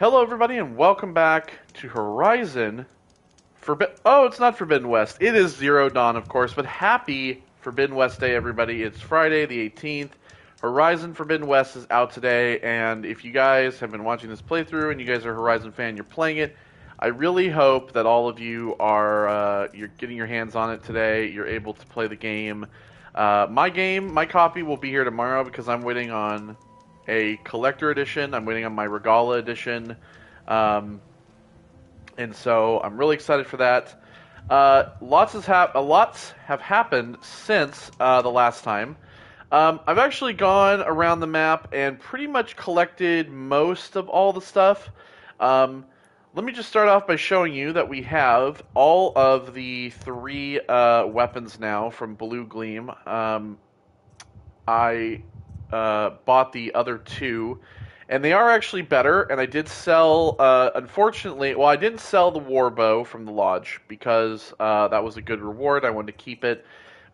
Hello, everybody, and welcome back to Horizon Oh, it's not Forbidden West. It is Zero Dawn, of course, but happy Forbidden West Day, everybody. It's Friday, the 18th. Horizon Forbidden West is out today, and if you guys have been watching this playthrough and you guys are a Horizon fan, you're playing it, I really hope that all of you are you're getting your hands on it today. You're able to play the game. My copy will be here tomorrow because I'm waiting on a collector edition. I'm waiting on my Regala edition. And so I'm really excited for that. Lots have happened since the last time. I've actually gone around the map and pretty much collected most of all the stuff. Let me just start off by showing you that we have all of the three weapons now from Blue Gleam. I bought the other two, and they are actually better, and I did sell, unfortunately, well, I didn't sell the war bow from the lodge, because that was a good reward, I wanted to keep it,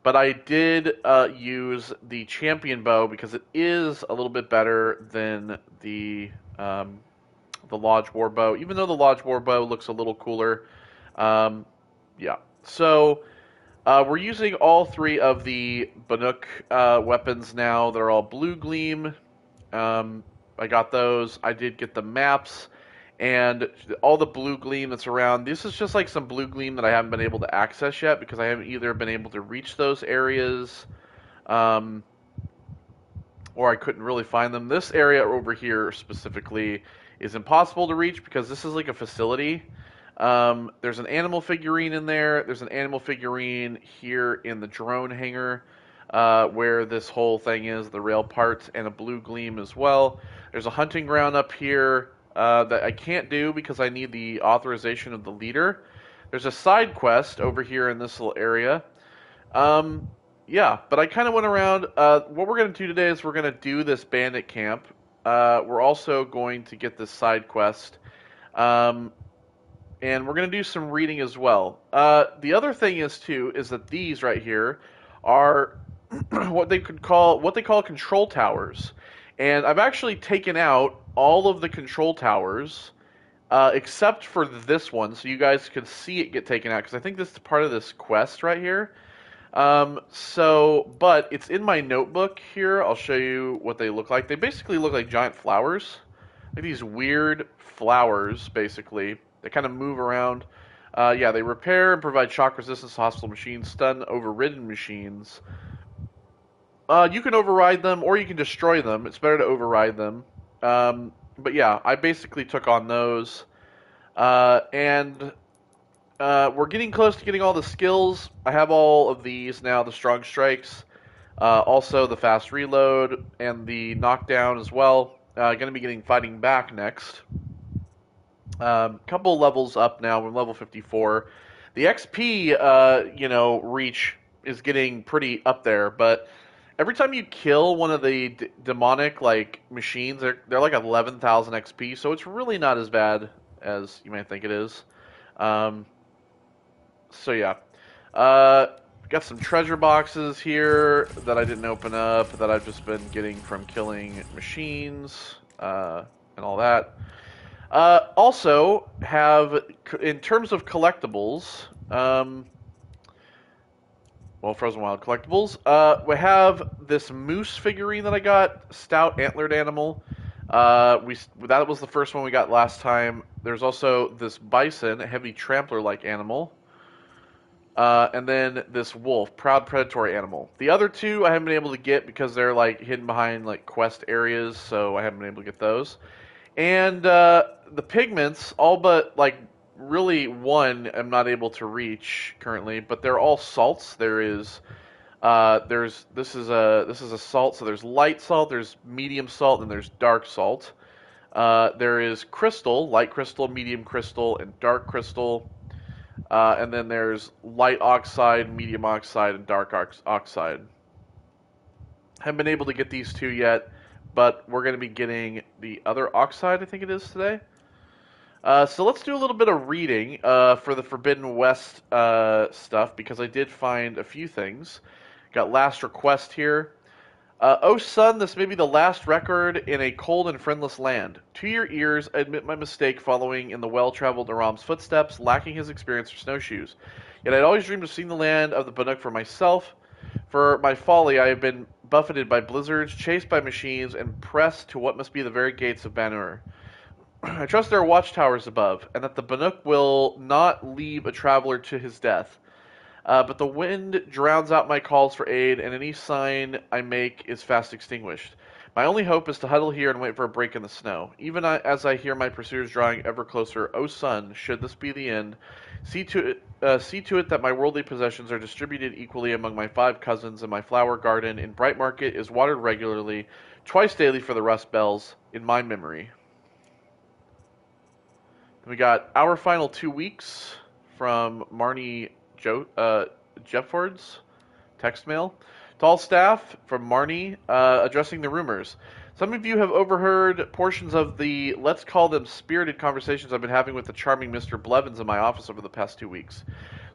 but I did use the champion bow, because it is a little bit better than the lodge war bow, even though the lodge war bow looks a little cooler. Yeah, so we're using all three of the Banuk weapons now. They're all Blue Gleam. I got those. I did get the maps and all the Blue Gleam that's around. This is just like some Blue Gleam that I haven't been able to access yet because I haven't either been able to reach those areas or I couldn't really find them. This area over here specifically is impossible to reach because this is like a facility. There's an animal figurine in there. There's an animal figurine here in the drone hangar where this whole thing is, the rail parts, and a Blue Gleam as well. There's a hunting ground up here that I can't do because I need the authorization of the leader. There's a side quest over here in this little area. Yeah, but I kind of went around. What we're going to do today is we're going to do this bandit camp. We're also going to get this side quest. And we're going to do some reading as well. The other thing is, too, is that these right here are what they call control towers. And I've actually taken out all of the control towers except for this one, so you guys could see it get taken out, because I think this is part of this quest right here. But it's in my notebook here. I'll show you what they look like. They basically look like giant flowers. Like these weird flowers, basically. They kind of move around. Yeah, they repair and provide shock resistance to hostile machines, stun overridden machines. You can override them, or you can destroy them. It's better to override them. But yeah, I basically took on those. And we're getting close to getting all the skills. I have all of these now, the strong strikes. Also the fast reload, and the knockdown as well. Going to be getting fighting back next. Couple levels up now. We're level 54. The XP, reach is getting pretty up there, but every time you kill one of the demonic machines, they're like 11,000 XP, so it's really not as bad as you might think it is. So yeah, got some treasure boxes here that I didn't open up that I've just been getting from killing machines and all that. Also have, in terms of collectibles, Frozen Wild collectibles, we have this moose figurine that I got, stout antlered animal. That was the first one we got last time. There's also this bison, a heavy trampler-like animal. And then this wolf, proud predatory animal. The other two I haven't been able to get because they're hidden behind quest areas, so I haven't been able to get those. And the pigments, all but really one I'm not able to reach currently, but they're all salts. This is a salt, so there's light salt, there's medium salt, and there's dark salt. There is crystal, light crystal, medium crystal, and dark crystal. And then there's light oxide, medium oxide, and dark oxide. Haven't been able to get these two yet, but we're going to be getting the other oxide, I think it is, today. So let's do a little bit of reading for the Forbidden West stuff, because I did find a few things. Got last request here. Oh, son, this may be the last record in a cold and friendless land. To your ears, I admit my mistake following in the well-traveled Aram's footsteps, lacking his experience for snowshoes. Yet I'd always dreamed of seeing the land of the Bannock for myself. For my folly, I have been buffeted by blizzards, chased by machines, and pressed to what must be the very gates of Banur. I trust there are watchtowers above, and that the Bannock will not leave a traveler to his death. But the wind drowns out my calls for aid, and any sign I make is fast extinguished. My only hope is to huddle here and wait for a break in the snow. Even as I hear my pursuers drawing ever closer, O sun, should this be the end, see to it that my worldly possessions are distributed equally among my 5 cousins, and my flower garden in Bright Market is watered regularly, twice daily for the rust bells, in my memory. Then we got our final 2 weeks from Marnie Jeffords, text mail. To all staff from Marnie, addressing the rumors. Some of you have overheard portions of the, let's call them spirited conversations I've been having with the charming Mr. Blevins in my office over the past 2 weeks.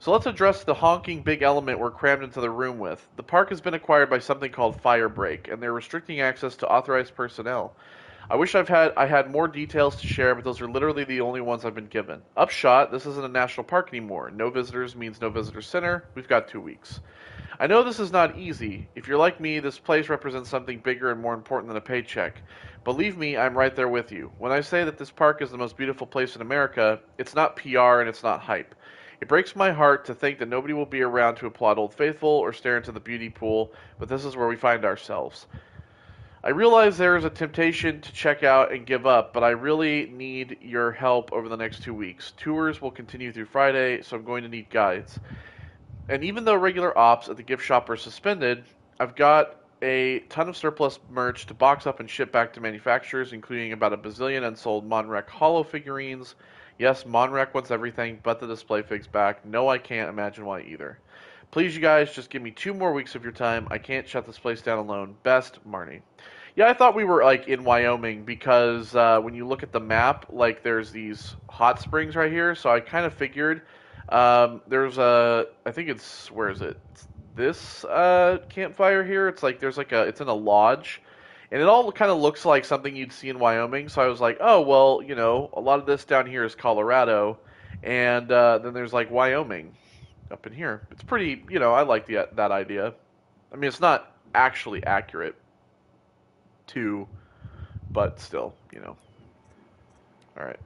So let's address the honking big element we're crammed into the room with. The park has been acquired by something called Firebreak, and they're restricting access to authorized personnel. I wish I had more details to share, but those are literally the only ones I've been given. Upshot, this isn't a national park anymore. No visitors means no visitor center. We've got 2 weeks. I know this is not easy. If you're like me, this place represents something bigger and more important than a paycheck. Believe me, I'm right there with you. When I say that this park is the most beautiful place in America, it's not PR and it's not hype. It breaks my heart to think that nobody will be around to applaud Old Faithful or stare into the beauty pool, but this is where we find ourselves. I realize there is a temptation to check out and give up, but I really need your help over the next 2 weeks. Tours will continue through Friday, so I'm going to need guides. And even though regular ops at the gift shop are suspended, I've got a ton of surplus merch to box up and ship back to manufacturers, including about a bazillion unsold Monrec Hollow figurines. Yes, Monrec wants everything but the display figs back. No, I can't imagine why either. Please, you guys, just give me 2 more weeks of your time. I can't shut this place down alone. Best, Marnie. Yeah, I thought we were like in Wyoming because when you look at the map, like there's these hot springs right here. So I kind of figured there's I think it's where is it? It's this campfire here. It's like it's in a lodge, and it all kind of looks like something you'd see in Wyoming. So I was like, oh well, a lot of this down here is Colorado, and then there's like Wyoming up in here. It's pretty, I like that idea. I mean, it's not actually accurate to, but still, All right.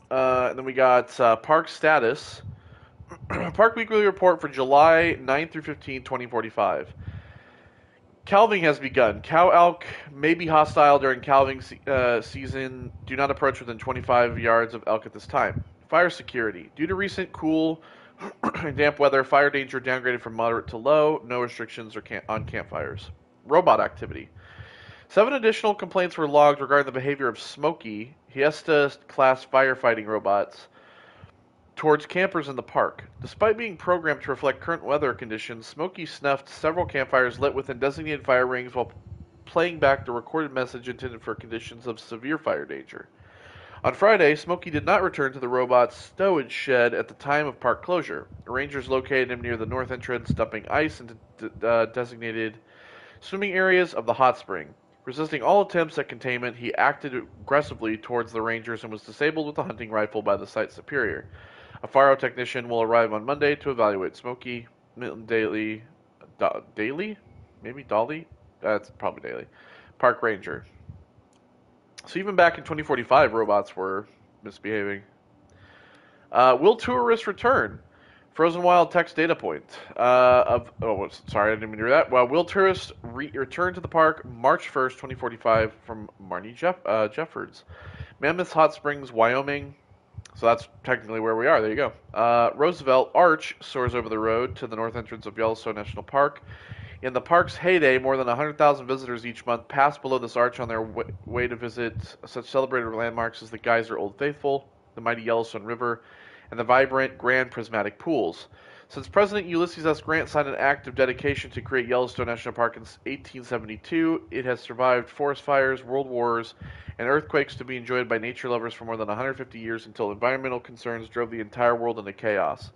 And then we got park status. Park Weekly Report for July 9 through 15, 2045. Calving has begun. Cow elk may be hostile during calving season. Do not approach within 25 yards of elk at this time. Fire security. Due to recent cool and damp weather, fire danger downgraded from moderate to low. No restrictions on campfires. Robot activity. 7 additional complaints were logged regarding the behavior of Smokey, Hiesta-class firefighting robots, towards campers in the park. Despite being programmed to reflect current weather conditions, Smokey snuffed several campfires lit within designated fire rings while playing back the recorded message intended for conditions of severe fire danger. On Friday, Smokey did not return to the robot's stowage shed at the time of park closure. Rangers located him near the north entrance, dumping ice into designated swimming areas of the hot spring. Resisting all attempts at containment, he acted aggressively towards the Rangers and was disabled with a hunting rifle by the site superior. A fire technician will arrive on Monday to evaluate Smokey. Milton Daly? Maybe Dolly? That's probably Daly. Park Ranger. So even back in 2045, robots were misbehaving. Will tourists return? Frozen Wild text data point. Sorry, I didn't mean to do that. Well, will tourists return to the park March 1st, 2045 from Marnie Jeffords. Mammoth Hot Springs, Wyoming. So that's technically where we are. There you go. Roosevelt Arch soars over the road to the north entrance of Yellowstone National Park. In the park's heyday, more than 100,000 visitors each month pass below this arch on their way to visit such celebrated landmarks as the Geyser Old Faithful, the mighty Yellowstone River, and the vibrant Grand Prismatic Pools. Since President Ulysses S. Grant signed an act of dedication to create Yellowstone National Park in 1872, it has survived forest fires, world wars, and earthquakes to be enjoyed by nature lovers for more than 150 years until environmental concerns drove the entire world into chaos.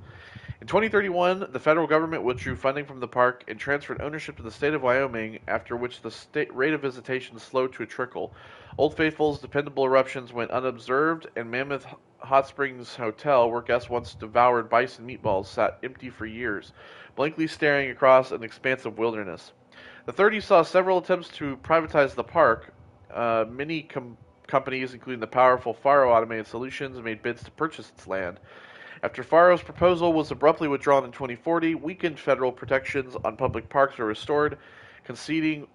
In 2031, the federal government withdrew funding from the park and transferred ownership to the state of Wyoming, after which the state rate of visitation slowed to a trickle. Old Faithful's dependable eruptions went unobserved, and Mammoth Hot Springs Hotel, where guests once devoured bison meatballs, sat empty for years, blankly staring across an expansive wilderness. The 30s saw several attempts to privatize the park. Many companies, including the powerful Faro Automated Solutions, made bids to purchase its land. After Faro's proposal was abruptly withdrawn in 2040, weakened federal protections on public parks were restored, coinciding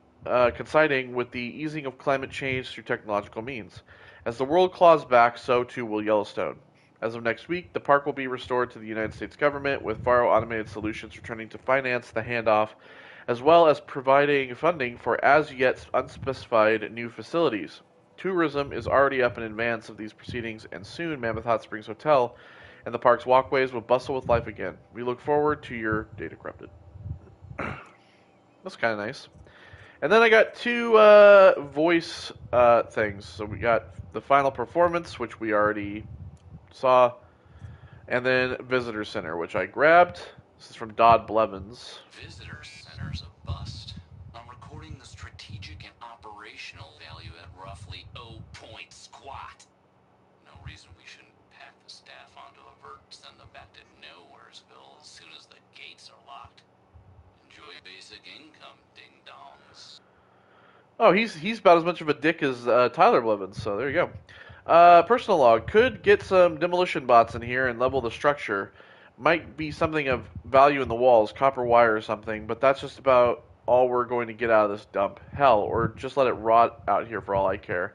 with the easing of climate change through technological means. As the world claws back, so too will Yellowstone. As of next week, the park will be restored to the United States government, with Faro Automated Solutions returning to finance the handoff, as well as providing funding for as yet unspecified new facilities. Tourism is already up in advance of these proceedings, and soon Mammoth Hot Springs Hotel and the park's walkways will bustle with life again. We look forward to your data corrupted. That's kind of nice. And then I got two voice things. So we got the final performance, which we already saw, and then Visitor Center, which I grabbed. This is from Dodd Blevins. Visitor Center's a bust. I'm recording the strategic and operational value at roughly 0 point squat. No reason we shouldn't pack the staff onto a vert and send them back to Nowheresville as soon as the gates are locked. Enjoy basic income, ding-dongs. Oh, he's about as much of a dick as Tyler Blevins, so there you go. Personal log. Could get some demolition bots in here and level the structure. Might be something of value in the walls, copper wire or something, but that's just about all we're going to get out of this dump. Hell, or just let it rot out here for all I care.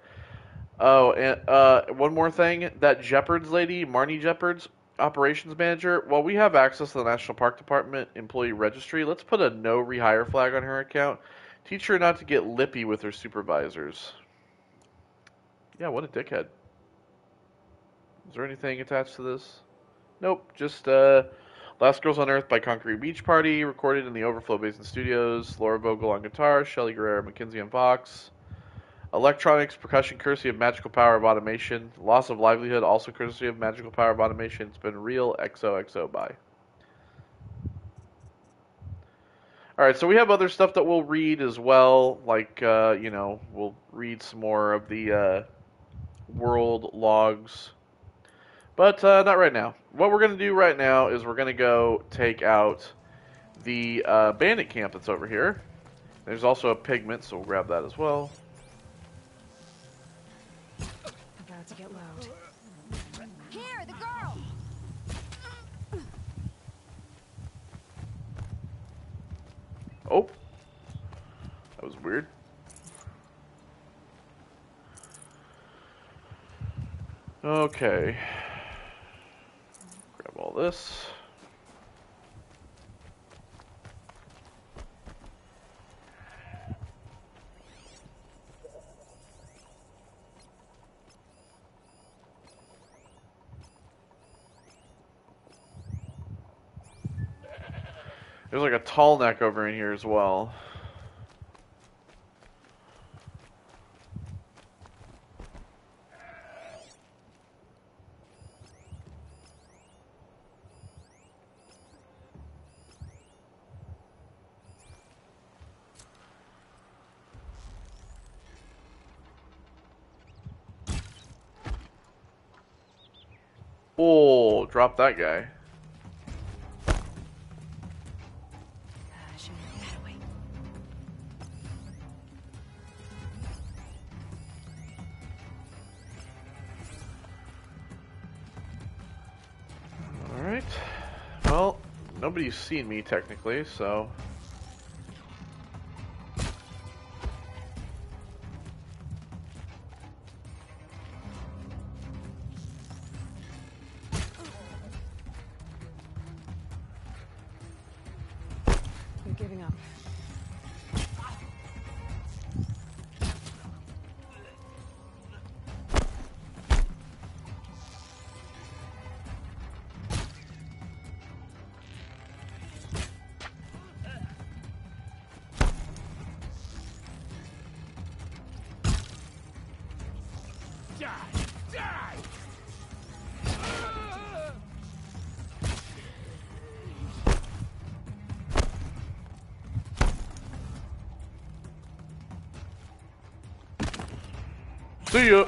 Oh, and one more thing. That Jeppards lady, Marnie Jeppards, operations manager, while we have access to the National Park Department employee registry, let's put a no rehire flag on her account. Teach her not to get lippy with her supervisors. Yeah, what a dickhead. Is there anything attached to this? Nope, just Last Girls on Earth by Concrete Beach Party, recorded in the Overflow Basin Studios. Laura Vogel on guitar, Shelly Guerrero, Mackenzie on Vox. Electronics, percussion, courtesy of Magical Power of Automation. Loss of livelihood, also courtesy of Magical Power of Automation. It's been real XOXO by. Alright, so we have other stuff that we'll read as well, like, we'll read some more of the world logs. But not right now. What we're going to do right now is we're going to go take out the bandit camp that's over here. There's also a pigment, so we'll grab that as well. About to get loud. Here, the girl! Oh. That was weird. Okay. Grab all this. There's like a tall neck over in here as well. Oh, drop that guy. Alright. Well, nobody's seen me technically, so... You're giving up. See ya.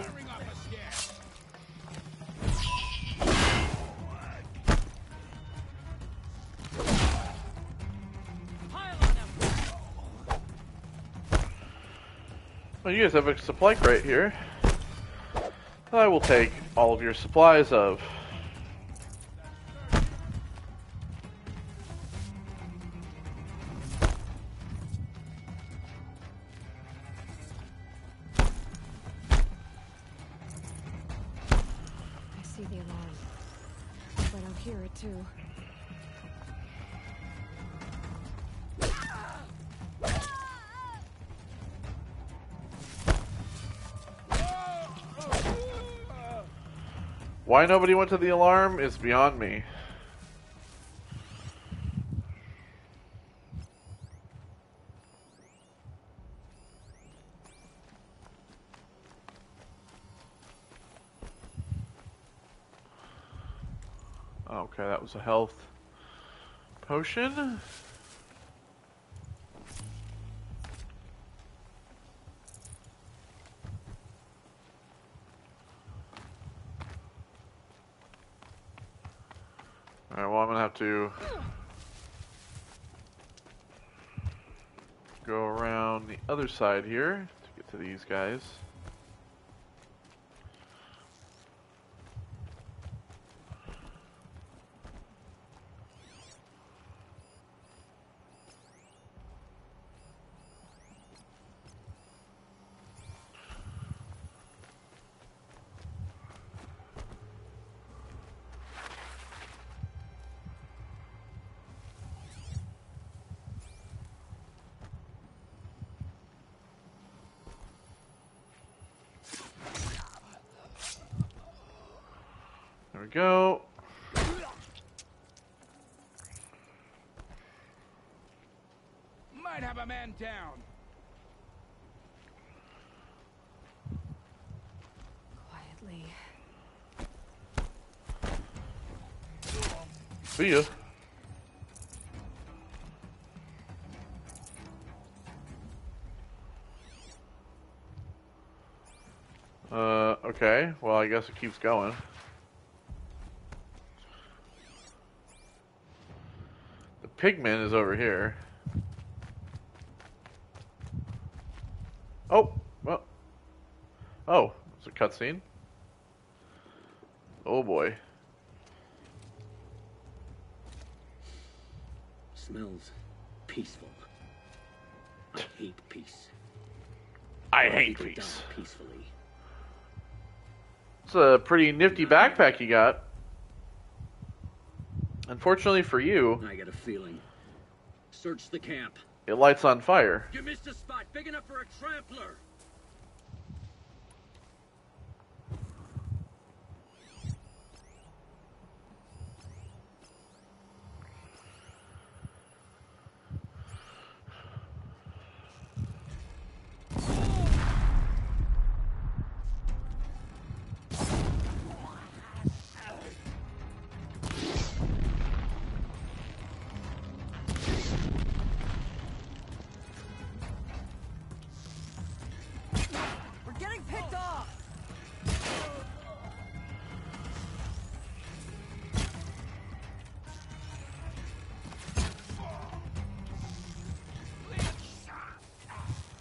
Well, you guys have a supply crate here. I will take all of your supplies of. I see the alarm, but I'll hear it too. Why nobody went to the alarm is beyond me. Okay, that was a health potion. Alright, well, I'm gonna have to go around the other side here to get to these guys. There we go. Might have a man down. Quietly. See ya. Okay. Well, I guess it keeps going. The pigment is over here. Oh, well. Oh, it's a cutscene. Oh boy. Smells peaceful. I hate peace. I hate People peace. die peacefully. It's a pretty nifty backpack you got. Unfortunately for you, I got a feeling. Search the camp. it lights on fire. You missed a spot big enough for a trampler. We're getting picked off.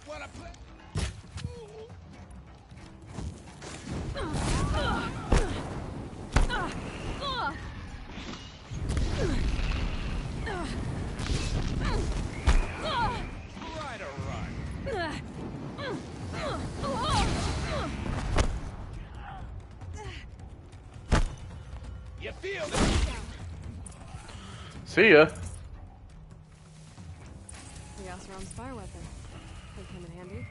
Wanna play? Try to run. You feel it? See ya. The gas round's fire weapon. Could come in handy.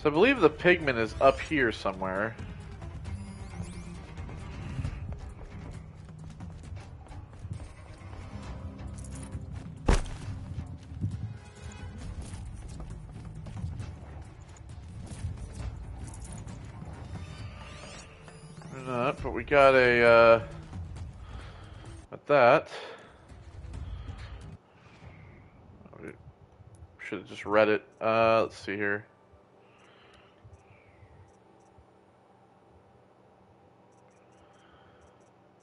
So I believe the pigment is up here somewhere. but we got at that. We should have just read it. Let's see here.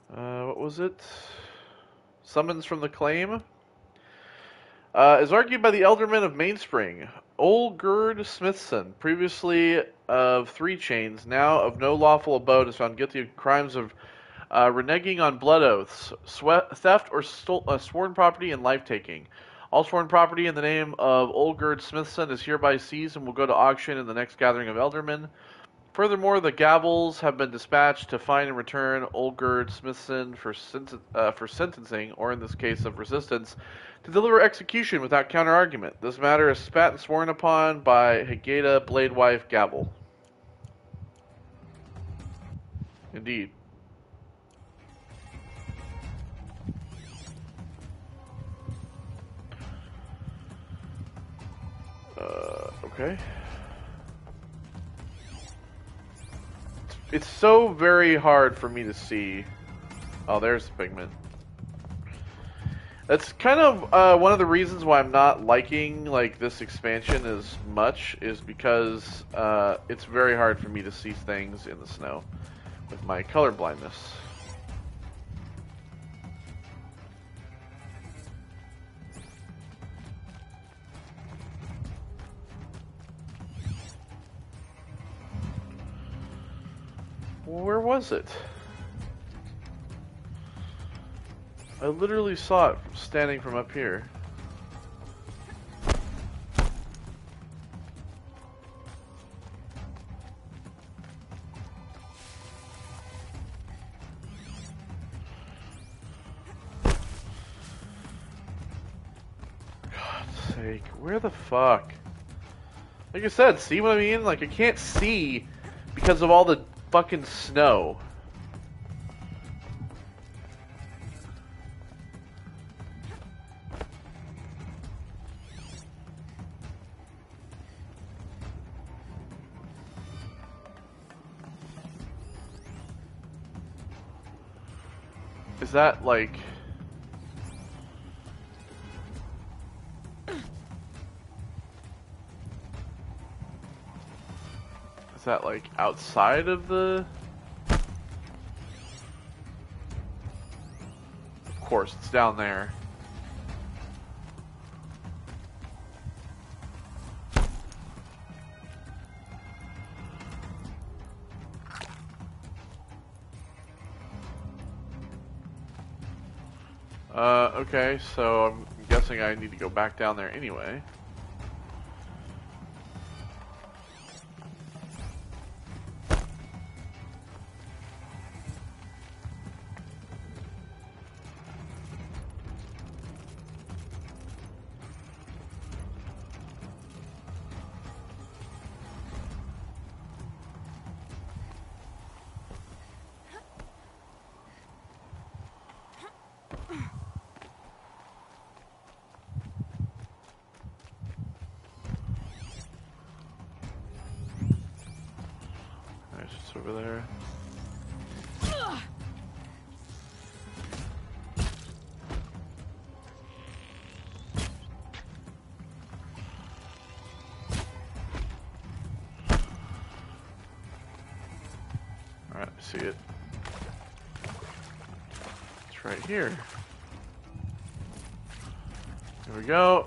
What was it? Summons from the claim. Is argued by the Elderman of Mainspring, Olgerd Smithson, previously of 3 chains, now of no lawful abode, is found guilty of crimes of reneging on blood oaths, theft or sworn property, and life-taking. All sworn property in the name of Olgerd Smithson is hereby seized and will go to auction in the next gathering of Eldermen. Furthermore, the gavels have been dispatched to find and return Olgerd Smithson for sentencing, or in this case of resistance, to deliver execution without counter-argument. This matter is spat and sworn upon by Hegeda Bladewife Gavel. Indeed. Okay. It's so very hard for me to see. Oh, there's the pigment. That's kind of one of the reasons why I'm not liking like this expansion as much, is because it's very hard for me to see things in the snow with my color blindness. Where was it? I literally saw it standing from up here. God's sake, where the fuck? Like I said, see what I mean? Like, I can't see because of all the fucking snow. Is that like... Is that like outside of the... Of course, it's down there. Okay, so I'm guessing I need to go back down there anyway. It's over there. Alright, I see it. It's right here. Here we go.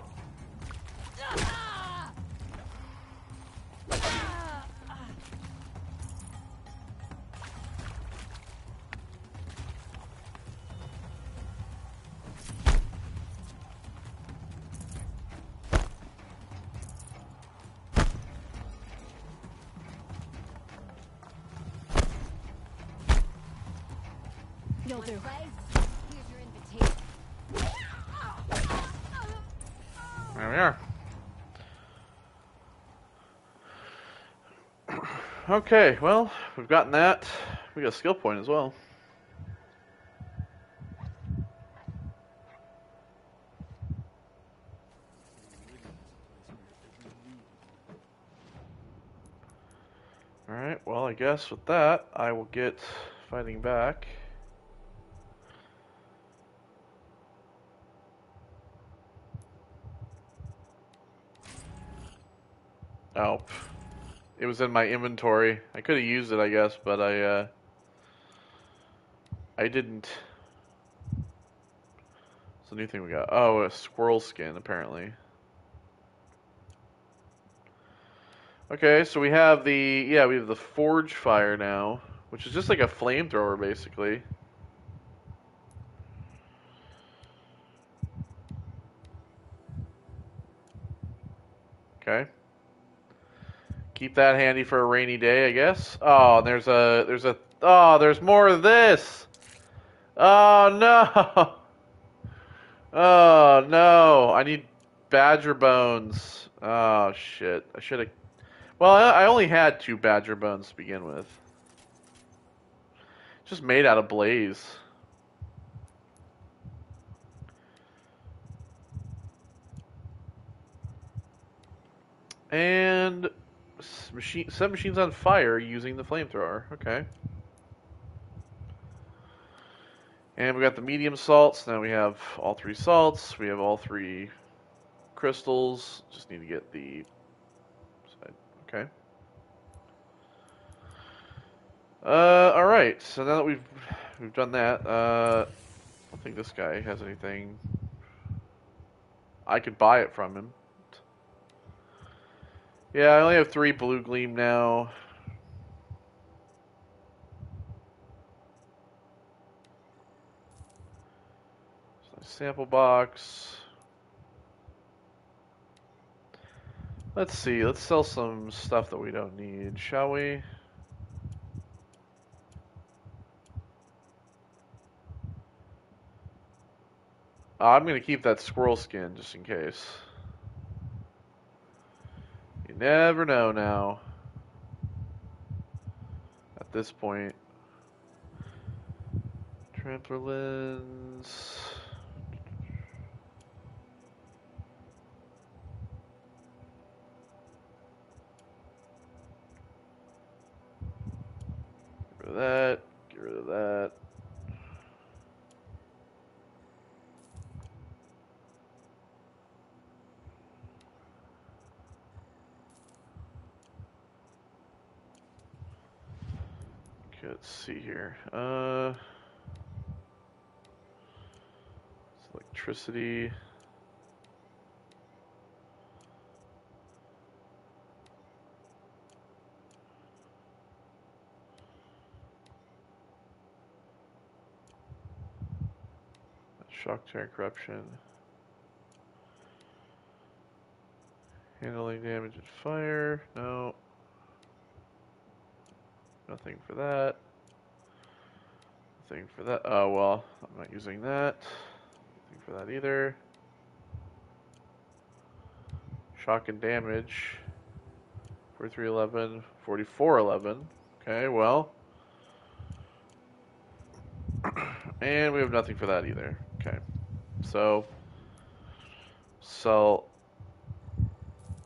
You'll do. Here's your invitation. There we are. Okay, well, we've gotten that. We got a skill point as well. Alright, well, I guess with that, I will get fighting back. Oh, it was in my inventory. I could have used it, I guess, but I didn't. It's a new thing we got. Oh, a squirrel skin, apparently. Okay, so we have we have the forge fire now, which is just like a flamethrower, basically. Okay. Keep that handy for a rainy day, I guess. Oh, and there's more of this. Oh no. Oh no. I need badger bones. Oh shit. I should have. Well, I only had 2 badger bones to begin with. Just made out of blaze. And set machines on fire using the flamethrower. Okay. And we got the medium salts. Now we have all 3 salts. We have all 3 crystals. Just need to get the side. Okay. All right. So now that we've done that, I don't think this guy has anything. I could buy it from him. Yeah, I only have 3 blue gleam now. Sample box. Let's see. Let's sell some stuff that we don't need, shall we? I'm going to keep that squirrel skin just in case. You never know now. At this point. Trampler lens. Get rid of that. Get rid of that. Okay, let's see here. It's electricity. Shock terror corruption. Handling damage and fire. No. Nothing for that. Nothing for that. Oh, well, I'm not using that. Nothing for that either. Shock and damage. 4311, 4411. Okay, well. And we have nothing for that either. Okay. So, sell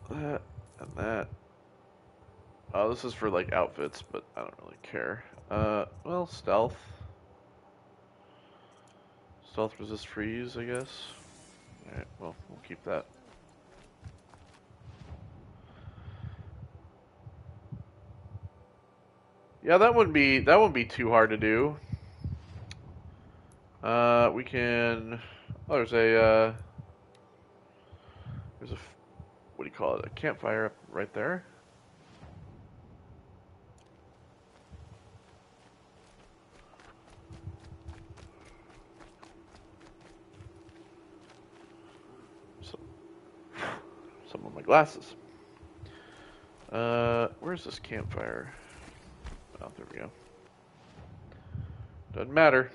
that and that. Oh, this is for like outfits, but I don't really care. Well, stealth. Stealth resist freeze, I guess. Alright, well, we'll keep that. Yeah, that wouldn't be too hard to do. We can. Oh, there's a what do you call it? A campfire up right there. Some of my glasses. Where's this campfire? Oh, there we go. Doesn't matter.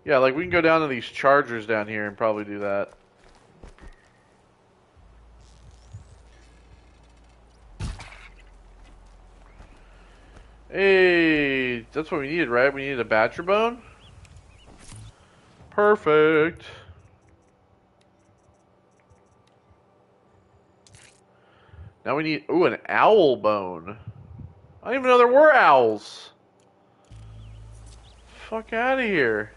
Yeah, like we can go down to these chargers down here and probably do that. Hey, that's what we needed, right? We needed a badger bone? Perfect. Now we need, ooh, an owl bone. I didn't even know there were owls. Fuck out of here.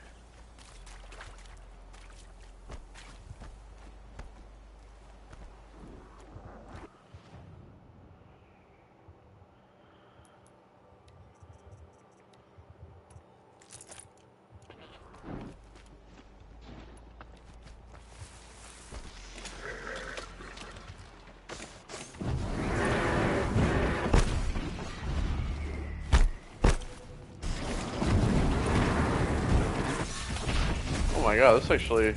Oh my god, this actually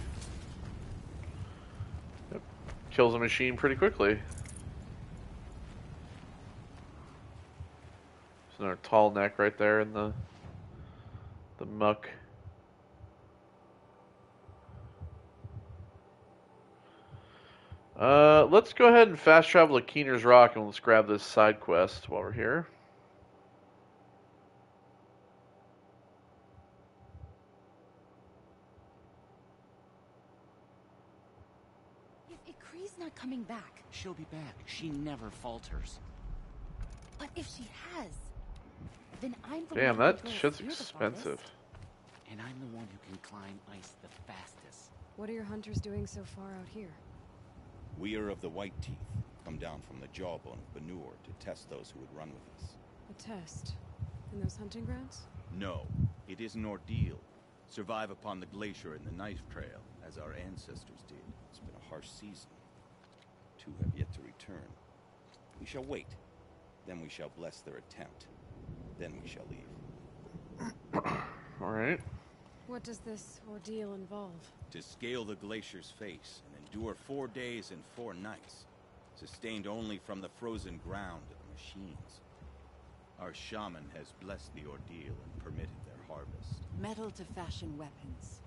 kills a machine pretty quickly. There's another tall neck right there in the muck. Let's go ahead and fast travel to Keener's Rock and let's grab this side quest while we're here. If Ikri's not coming back, She'll be back. She never falters. but if she has, then I'm the Damn, one that who's gonna shit's steer the expensive. farthest. And I'm the one who can climb ice the fastest. What are your hunters doing so far out here? We are of the White Teeth, come down from the jawbone of Benur to test those who would run with us. A test? In those hunting grounds? No, it is an ordeal. Survive upon the glacier and the knife trail, as our ancestors did. It's been a harsh season. Two have yet to return. We shall wait. Then we shall bless their attempt. Then we shall leave. Alright. What does this ordeal involve? To scale the glacier's face and endure 4 days and 4 nights, sustained only from the frozen ground of the machines. Our shaman has blessed the ordeal and permitted their harvest. Metal to fashion weapons.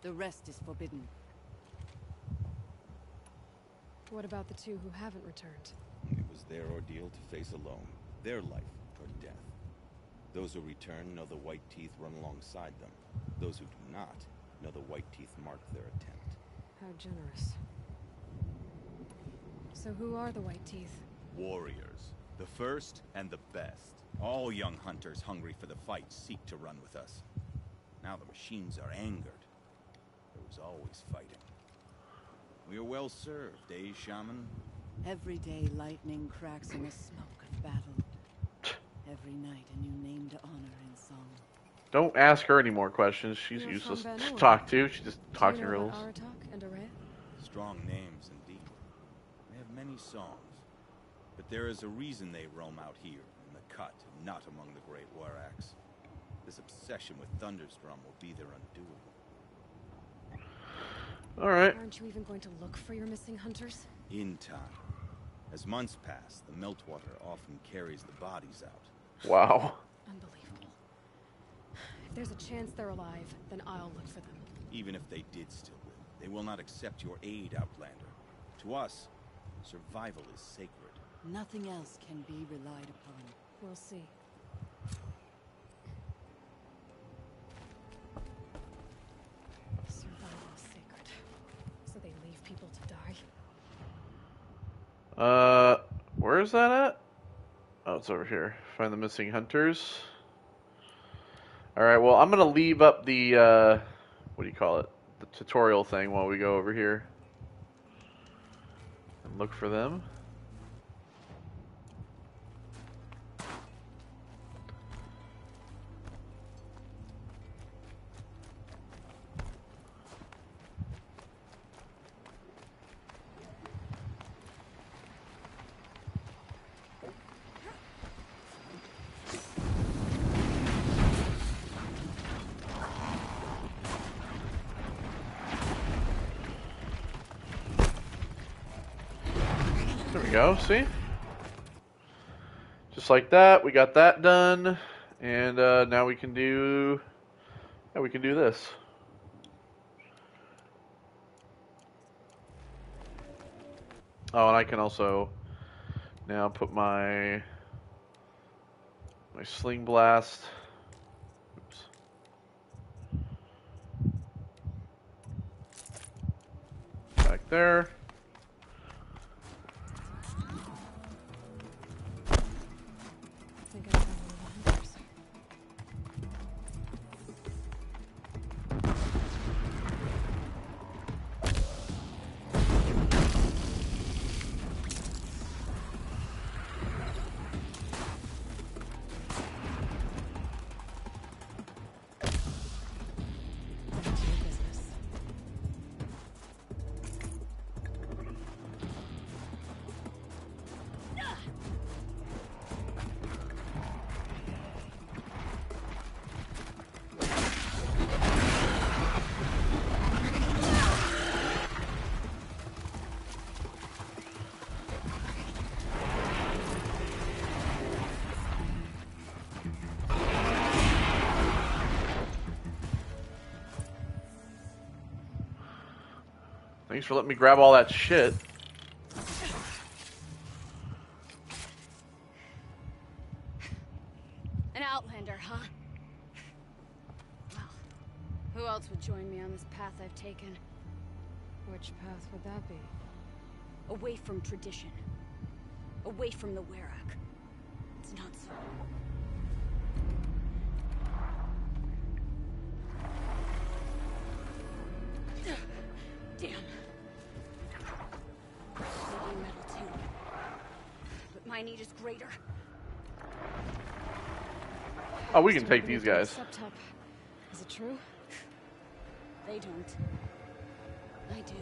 The rest is forbidden. What about the two who haven't returned? It was their ordeal to face alone, their life or death. Those who return know the White Teeth run alongside them. Those who do not know the White Teeth mark their attempt. How generous. So who are the White Teeth? Warriors, the first and the best. All young hunters hungry for the fight seek to run with us. Now the machines are angered. There was always fighting. We are well served, eh, Shaman? Every day lightning cracks in the smoke of battle. Every night a new name to honor in song. Don't ask her any more questions. She's You're useless from to Benur. talk to. She just Do talking you know riddles. about Aratak and Araya? Strong names indeed. They have many songs. But there is a reason they roam out here, in the cut, and not among the great Waraks. This obsession with Thunderstrom will be their undoing. Alright. Aren't you even going to look for your missing hunters? In time. As months pass, the meltwater often carries the bodies out. Wow. Unbelievable. If there's a chance they're alive, then I'll look for them. Even if they did still live, they will not accept your aid, Outlander. To us, survival is sacred. Nothing else can be relied upon. We'll see. Survival is sacred. So they leave people to die? Where is that at? Oh, it's over here. Find the missing hunters. Alright, well, I'm gonna leave up the, what do you call it? The tutorial thing while we go over here. And look for them. There we go, see? Just like that, we got that done. And now we can do... Yeah, we can do this. Oh, and I can also now put my sling blast. Oops. Back there. I think I found one of the hunters. Thanks for letting me grab all that shit. An outlander, huh? Well, who else would join me on this path I've taken? Which path would that be? Away from tradition. Away from the Werak. It's not so. Damn. Maybe metal too. But my need is greater. Oh, we can take these guys. Is it true? They don't. I do.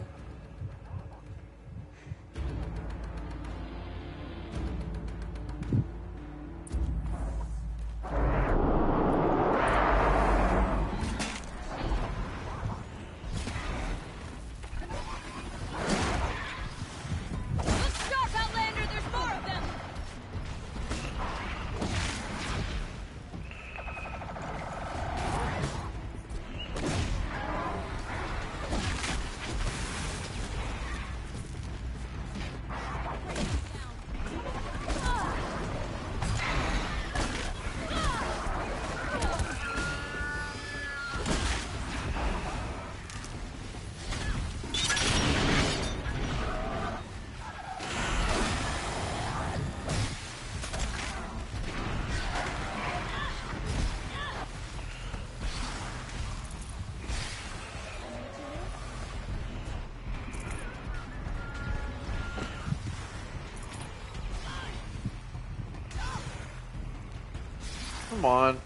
Come on.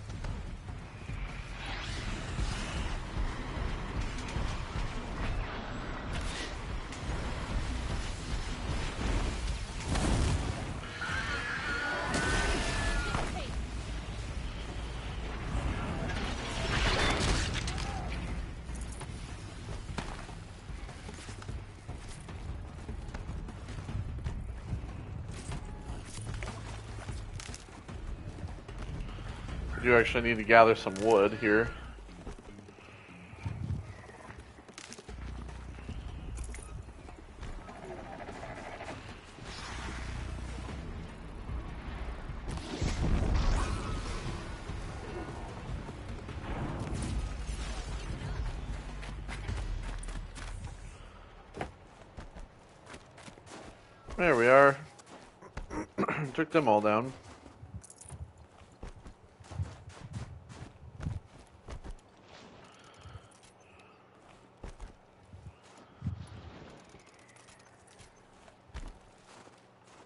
You actually need to gather some wood here. There we are. Took them all down.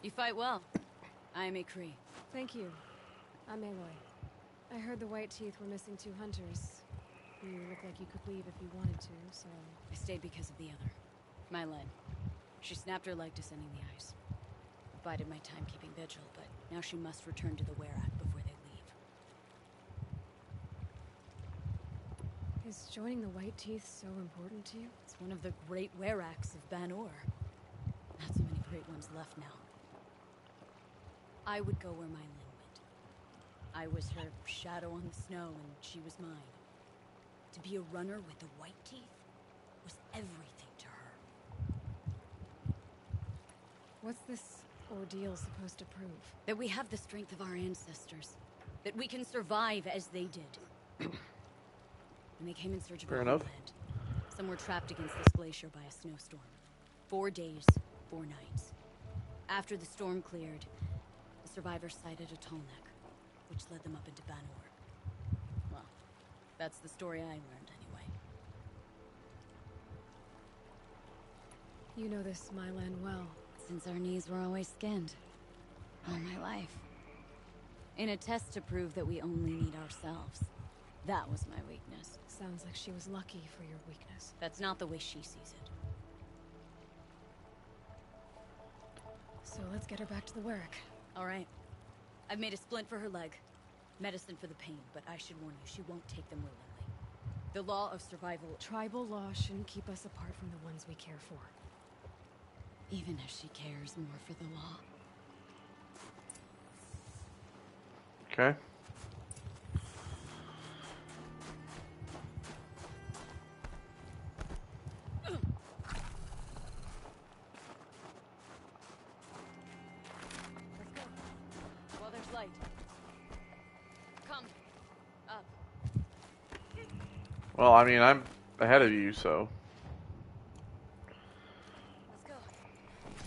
You fight well. I am a Cree. Thank you. I'm Aloy. I heard the White Teeth were missing 2 hunters. You look like you could leave if you wanted to, so... I stayed because of the other. Mylen. She snapped her leg descending the ice. I bided my time keeping vigil, but now she must return to the Werak before they leave. Is joining the White Teeth so important to you? It's one of the great Weraks of Banor. Not so many great ones left now. I would go where Mylen went. I was her shadow on the snow, and she was mine. To be a runner with the White Teeth was everything to her. What's this ordeal supposed to prove? That we have the strength of our ancestors. That we can survive as they did. And they came in search of Fair a enough. homeland. Some were trapped against this glacier by a snowstorm. 4 days, 4 nights. After the storm cleared, the survivors sighted a Tolnek, which led them up into Banor. Well, that's the story I learned anyway. You know this Mylan well. Since our knees were always skinned. All my life. In a test to prove that we only need ourselves. That was my weakness. Sounds like she was lucky for your weakness. That's not the way she sees it. So let's get her back to the Werak. All right. I've made a splint for her leg. Medicine for the pain, but I should warn you, she won't take them willingly. The law of survival... Tribal law shouldn't keep us apart from the ones we care for. Even if she cares more for the law. Okay. Well, I mean, I'm ahead of you, so. Let's go.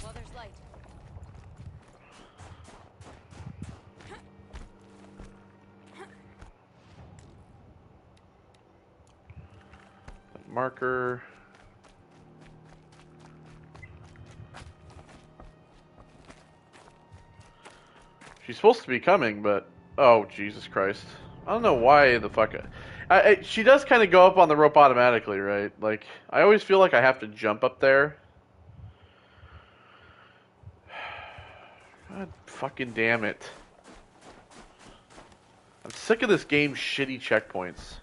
While there's light. Marker. She's supposed to be coming, but oh Jesus Christ! I don't know why the fuck. She does kind of go up on the rope automatically, right? Like I always feel like I have to jump up there. God fucking damn it! I'm sick of this game's shitty checkpoints.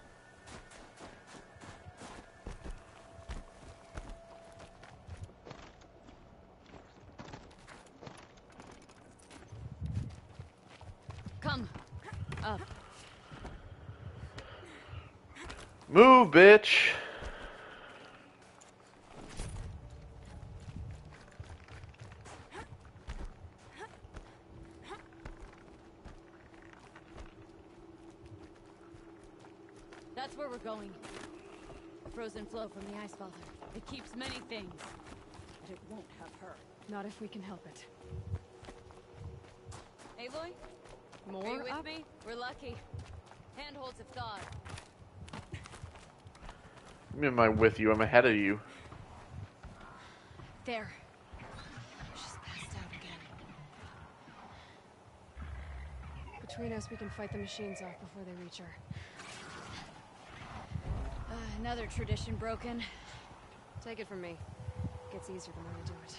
Come. Up. Move, bitch! That's where we're going. A frozen flow from the Ice Father. It keeps many things, but it won't have her. Not if we can help it. Aloy? More Are you with up? me? We're lucky. Handholds have thawed. Am I with you? I'm ahead of you. There. She's passed out again. Between us, we can fight the machines off before they reach her. Another tradition broken. Take it from me. It gets easier the more we do it.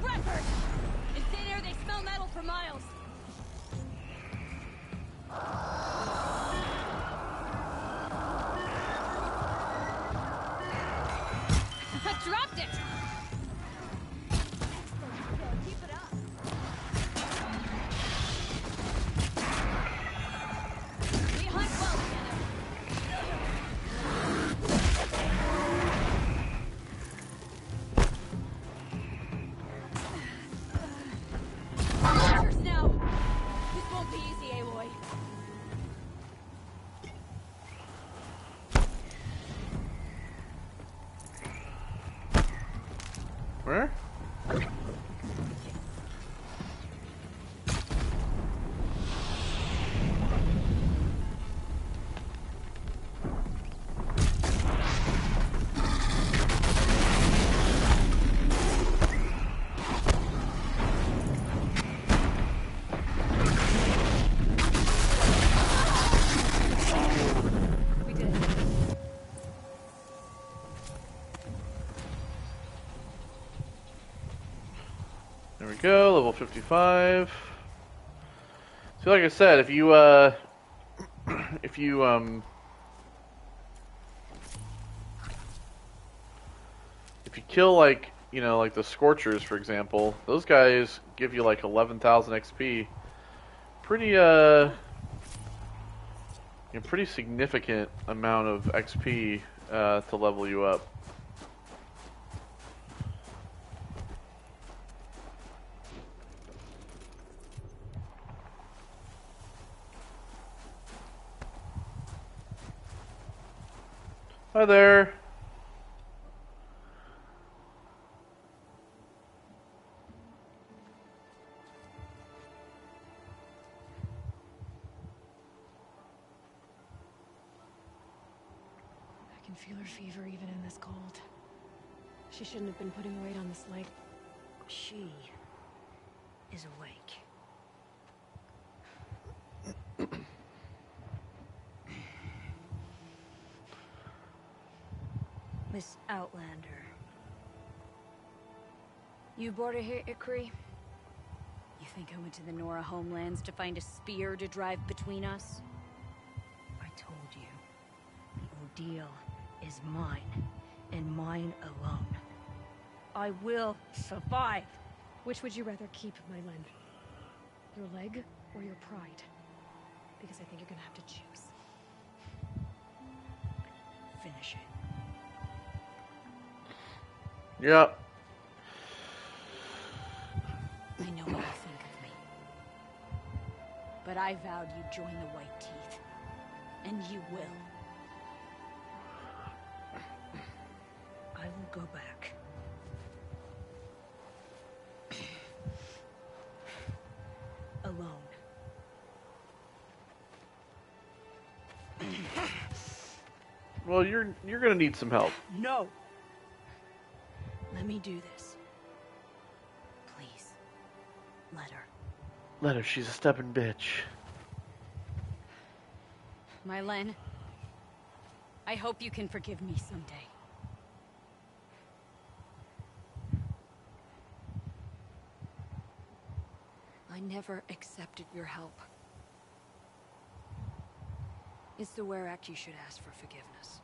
Bradford! In thin air, they smell metal for miles. I dropped it! Keep it up. We hunt well together. Watchers now! This won't be easy, Aloy. Where? We did it. There we go, level 55. So like I said, if you if you if you kill like, you know, like the Scorchers for example, those guys give you like 11,000 XP. Pretty a pretty significant amount of XP to level you up. Hi there. I can feel her fever even in this cold. She shouldn't have been putting weight on this leg. She is awake. Miss Outlander. You brought her here, Ikri? You think I went to the Nora homelands to find a spear to drive between us? I told you. The ordeal is mine, and mine alone. I will survive. Which would you rather keep, Mylen? Your leg or your pride? Because I think you're gonna have to choose. Finish finish it. Yep. I know what you think of me. But I vowed you'd join the White Teeth. And you will. I will go back. Alone. Well, you're gonna need some help. No! Let me do this. Please. Let her. Let her. She's a stubborn bitch. Mylen, I hope you can forgive me someday. I never accepted your help. It's the Werak you should ask for forgiveness.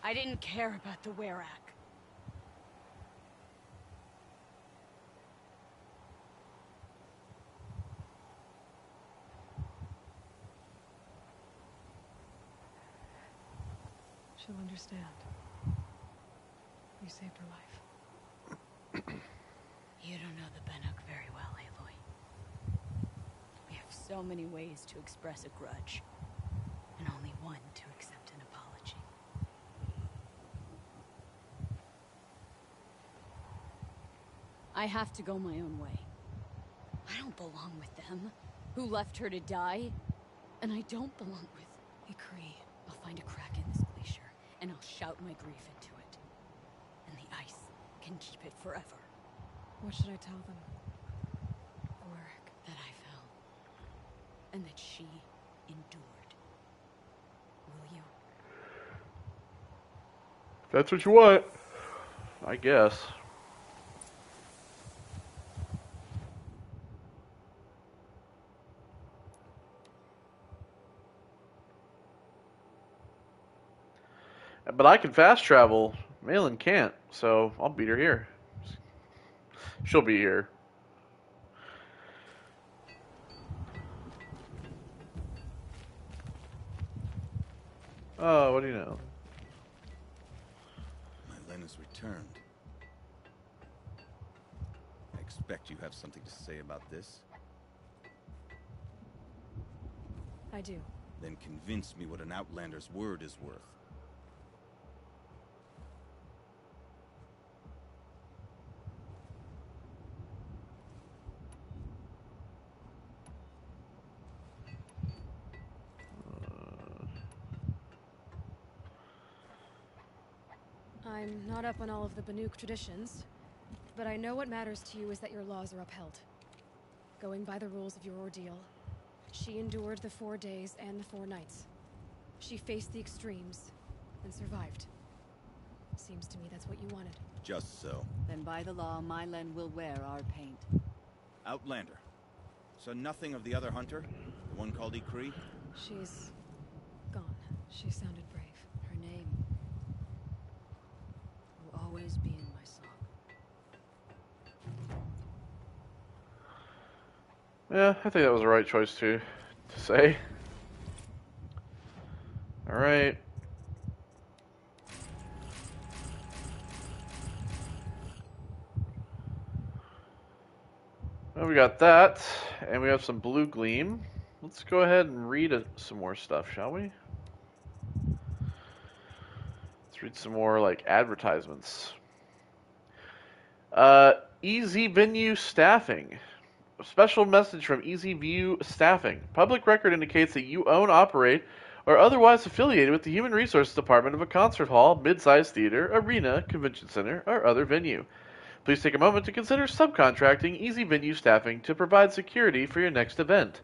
I didn't care about the Werak. She'll understand. You saved her life. You don't know the Banuk very well, Aloy. We have so many ways to express a grudge, and only one to accept an apology. I have to go my own way. I don't belong with them, who left her to die, and I don't belong with Ikri. I'll find a crack in this glacier, and I'll shout my grief into it. And the ice can keep it forever. What should I tell them? Warwick. That I fell. And that she endured. Will you? If that's what you want, I guess. But I can fast travel. Malin can't, so I'll beat her here. She'll be here. Oh, what do you know? Mylen has returned. I expect you have something to say about this. I do. Then convince me what an outlander's word is worth. I'm not up on all of the Banuk traditions, but I know what matters to you is that your laws are upheld. Going by the rules of your ordeal, she endured the 4 days and the 4 nights. She faced the extremes and survived. Seems to me that's what you wanted. Just so. Then by the law, Mylen will wear our paint. Outlander. So nothing of the other hunter? The one called Ikri? She's gone. She sounded brave. Her name will always be in my song. Yeah, I think that was the right choice to say. All right. Well, we got that, and we have some blue gleam. Let's go ahead and read some more stuff, shall we? Let's read some more, like, advertisements. Easy Venue Staffing. A special message from Easy View Staffing. Public record indicates that you own, operate, or otherwise affiliated with the Human Resources Department of a concert hall, mid-sized theater, arena, convention center, or other venue. Please take a moment to consider subcontracting Easy Venue Staffing to provide security for your next event.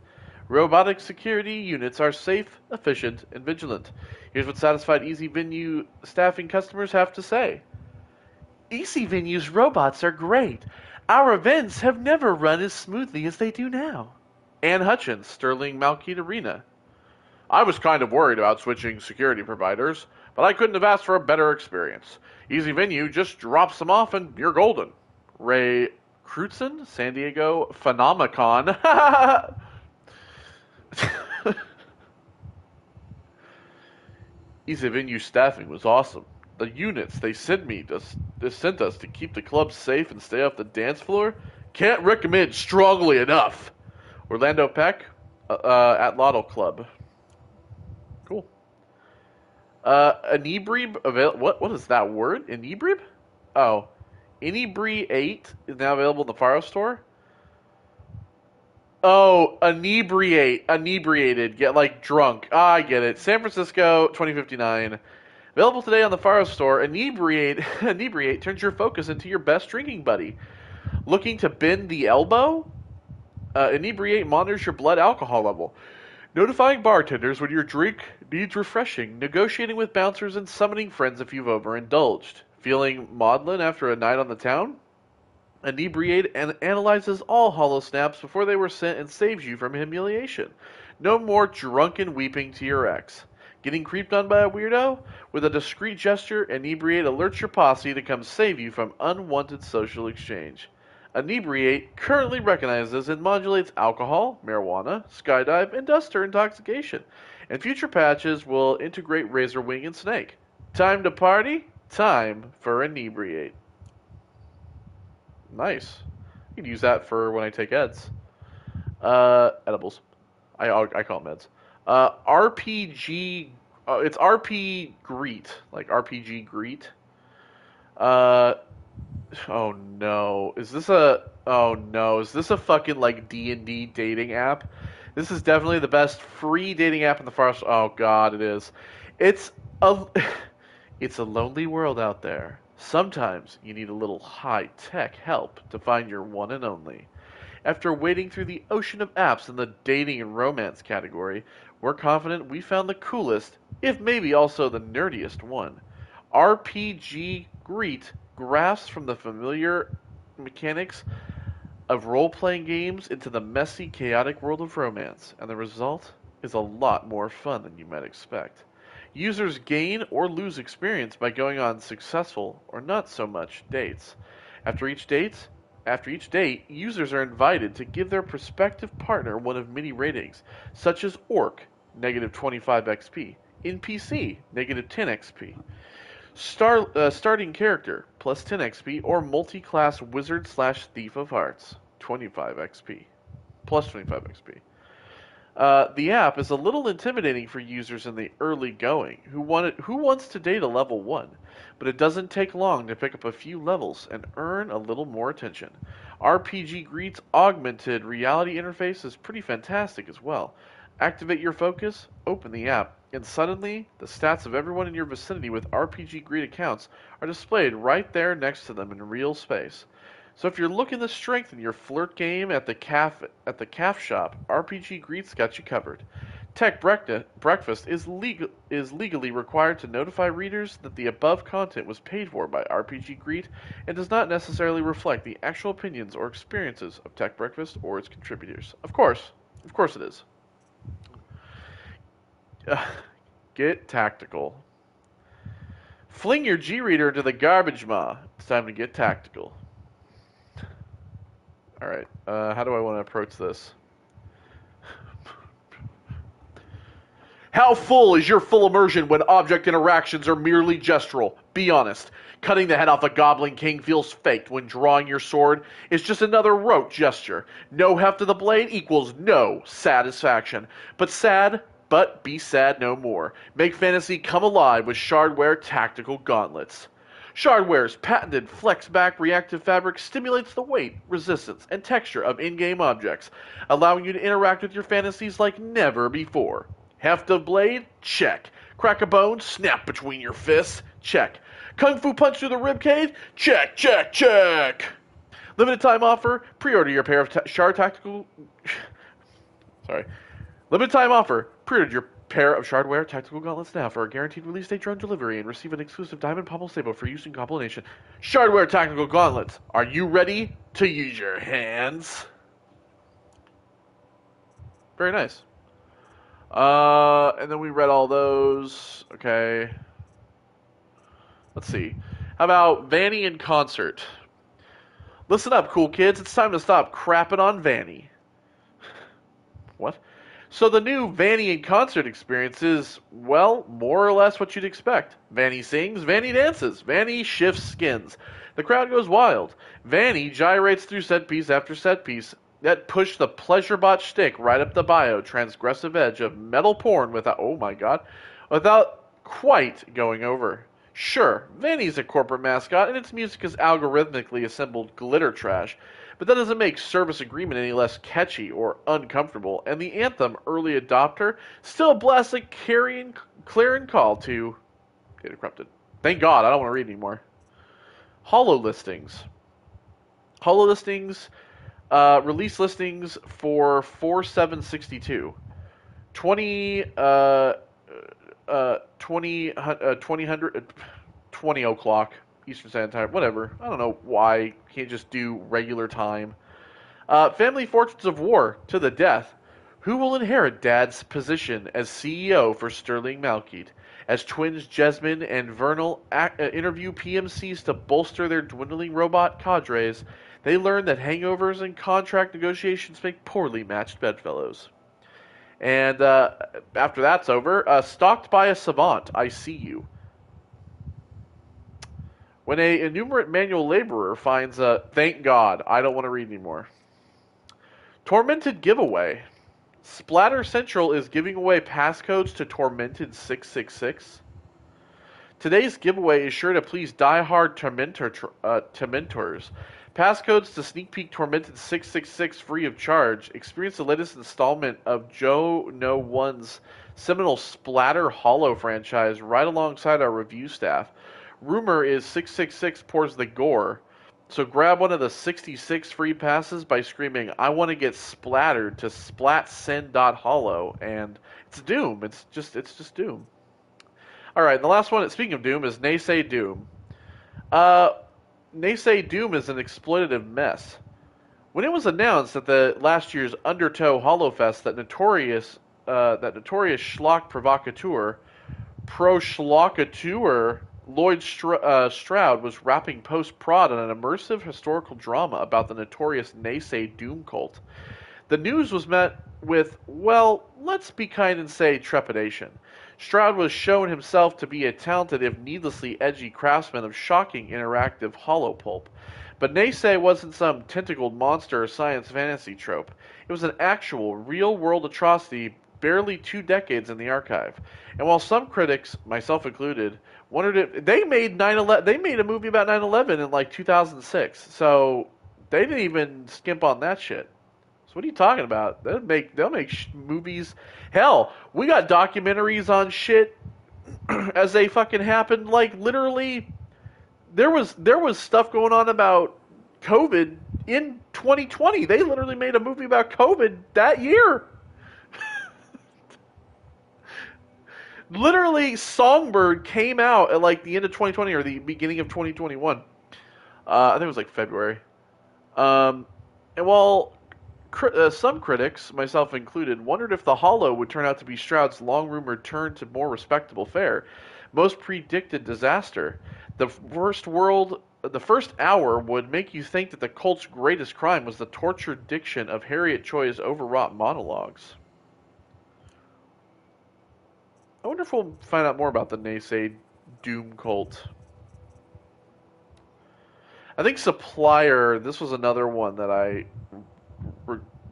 Robotic security units are safe, efficient, and vigilant. Here's what satisfied Easy Venue Staffing customers have to say. Easy Venue's robots are great. Our events have never run as smoothly as they do now. Ann Hutchins, Sterling Malkeet Arena. I was kind of worried about switching security providers, but I couldn't have asked for a better experience. Easy Venue just drops them off and you're golden. Ray Crutzen, San Diego Phenomicon. Ease of in-use staffing was awesome. The units they sent us to keep the club safe and stay off the dance floor. Can't recommend strongly enough. Orlando Peck at Lotto Club. Cool. Inebrieb what is that word? Inebrieb? Oh. Inebriate is now available in the Faro store. Oh, inebriated, get like drunk. Ah, I get it. San Francisco, 2059. Available today on the Faro store. Inebriate turns your focus into your best drinking buddy. Looking to bend the elbow? Inebriate monitors your blood alcohol level, notifying bartenders when your drink needs refreshing, negotiating with bouncers, and summoning friends if you've overindulged. Feeling maudlin after a night on the town? Inebriate analyzes all hollow snaps before they were sent and saves you from humiliation. No more drunken weeping to your ex. Getting creeped on by a weirdo? With a discreet gesture, Inebriate alerts your posse to come save you from unwanted social exchange. Inebriate currently recognizes and modulates alcohol, marijuana, skydive, and duster intoxication, and future patches will integrate razor wing and snake. Time to party? Time for Inebriate. Nice. You can use that for when I take eds. Edibles. I call them eds. RPG. It's RP Greet, like RPG Greet. Oh no. Is this a? Oh no. Is this a fucking like D&D dating app? This is definitely the best free dating app in the forest. Oh god, it is. It's a. It's a lonely world out there. Sometimes you need a little high-tech help to find your one and only. After wading through the ocean of apps in the dating and romance category, we're confident we found the coolest, if maybe also the nerdiest one. RPG Greet grasps from the familiar mechanics of role-playing games into the messy, chaotic world of romance, and the result is a lot more fun than you might expect. Users gain or lose experience by going on successful or not so much dates. After each date, users are invited to give their prospective partner one of many ratings, such as Orc, negative 25 XP, NPC, negative 10 XP, starting character, plus 10 XP, or multi-class wizard/thief of hearts, 25 XP, plus 25 XP. The app is a little intimidating for users in the early going who wants to date a level 1, but it doesn't take long to pick up a few levels and earn a little more attention. RPG Greet's augmented reality interface is pretty fantastic as well. Activate your focus, open the app, and suddenly the stats of everyone in your vicinity with RPG Greet accounts are displayed right there next to them in real space. So if you're looking to strengthen your flirt game at the calf shop, RPG Greet's got you covered. Tech Breakfast is legally required to notify readers that the above content was paid for by RPG Greet and does not necessarily reflect the actual opinions or experiences of Tech Breakfast or its contributors. Of course it is. Get tactical. Fling your G-Reader into the garbage maw. It's time to get tactical. Alright, how do I want to approach this? How full is your full immersion when object interactions are merely gestural? Be honest. Cutting the head off a Goblin King feels faked when drawing your sword is just another rote gesture. No heft of the blade equals no satisfaction. But be sad no more. Make fantasy come alive with Shardware Tactical Gauntlets. Shardware's patented flex-back reactive fabric stimulates the weight, resistance, and texture of in-game objects, allowing you to interact with your fantasies like never before. Heft of blade? Check. Crack a bone? Snap between your fists? Check. Kung Fu punch through the ribcage? Check, check, check. Limited time offer? Pre-order your pair of Limited time offer. Pre-order your pair of Shardware Tactical Gauntlets now for a guaranteed release date drone delivery and receive an exclusive Diamond Pommel Stable for use in compilation. Shardware Tactical Gauntlets. Are you ready to use your hands? Very nice. And then we read all those. Okay. Let's see. How about Vanny in concert? Listen up, cool kids. It's time to stop crapping on Vanny. What? So the new Vanny in concert experience is, well, more or less what you'd expect. Vanny sings, Vanny dances, Vanny shifts skins. The crowd goes wild. Vanny gyrates through set piece after set piece that push the pleasure bot shtick right up the transgressive edge of metal porn without, oh my god, without quite going over. Sure, Vanny's a corporate mascot and its music is algorithmically assembled glitter trash, but that doesn't make Service Agreement any less catchy or uncomfortable, and the anthem, Early Adopter, still blasts a clarion call to Data Corrupted. Thank God, I don't want to read anymore. Holo listings. Holo listings, release listings for 4762. 20 o'clock Eastern Standard Time, whatever. I don't know why you can't just do regular time. Family Fortunes of War, to the death. Who will inherit Dad's position as CEO for Sterling Malkeet? As twins Jesmyn and Vernal interview PMCs to bolster their dwindling robot cadres, they learn that hangovers and contract negotiations make poorly matched bedfellows. And after that's over, stalked by a savant, I see you. When a innumerate manual laborer finds a, thank God, I don't want to read anymore. Tormented giveaway. Splatter Central is giving away passcodes to Tormented 666. Today's giveaway is sure to please die-hard Tormentors. Passcodes to sneak peek Tormented 666 free of charge. Experience the latest installment of Joe No One's seminal Splatter Hollow franchise right alongside our review staff. Rumor is 666 pours the gore, so grab one of the 66 free passes by screaming, I want to get splattered to splatsend.hollow, and it's Doom. It's just Doom. Alright, the last one, speaking of Doom, is Naysay Doom. Naysay Doom is an exploitative mess. When it was announced at the last year's Undertow HoloFest that notorious schlock provocateur, pro-schlockateur, Lloyd Stroud was wrapping post-prod on an immersive historical drama about the notorious Naysay Doom cult. The news was met with, well, let's be kind and say trepidation. Stroud was shown himself to be a talented, if needlessly edgy craftsman of shocking interactive holopulp. But Naysay wasn't some tentacled monster or science fantasy trope. It was an actual, real-world atrocity barely 2 decades in the archive. And while some critics, myself included, wondered if they made 9/11, they made a movie about 9/11 in like 2006. So they didn't even skimp on that shit. So what are you talking about? They'll make movies. Hell, we got documentaries on shit as they fucking happened. Like literally, there was stuff going on about COVID in 2020. They literally made a movie about COVID that year. Literally, Songbird came out at like the end of 2020 or the beginning of 2021. I think it was like February. And while some critics, myself included, wondered if the Hollow would turn out to be Stroud's long-rumored turn to more respectable fare, most predicted disaster. The first hour would make you think that the cult's greatest crime was the tortured diction of Harriet Choi's overwrought monologues. I wonder if we'll find out more about the Naysay Doom cult. I think Supplier, this was another one that I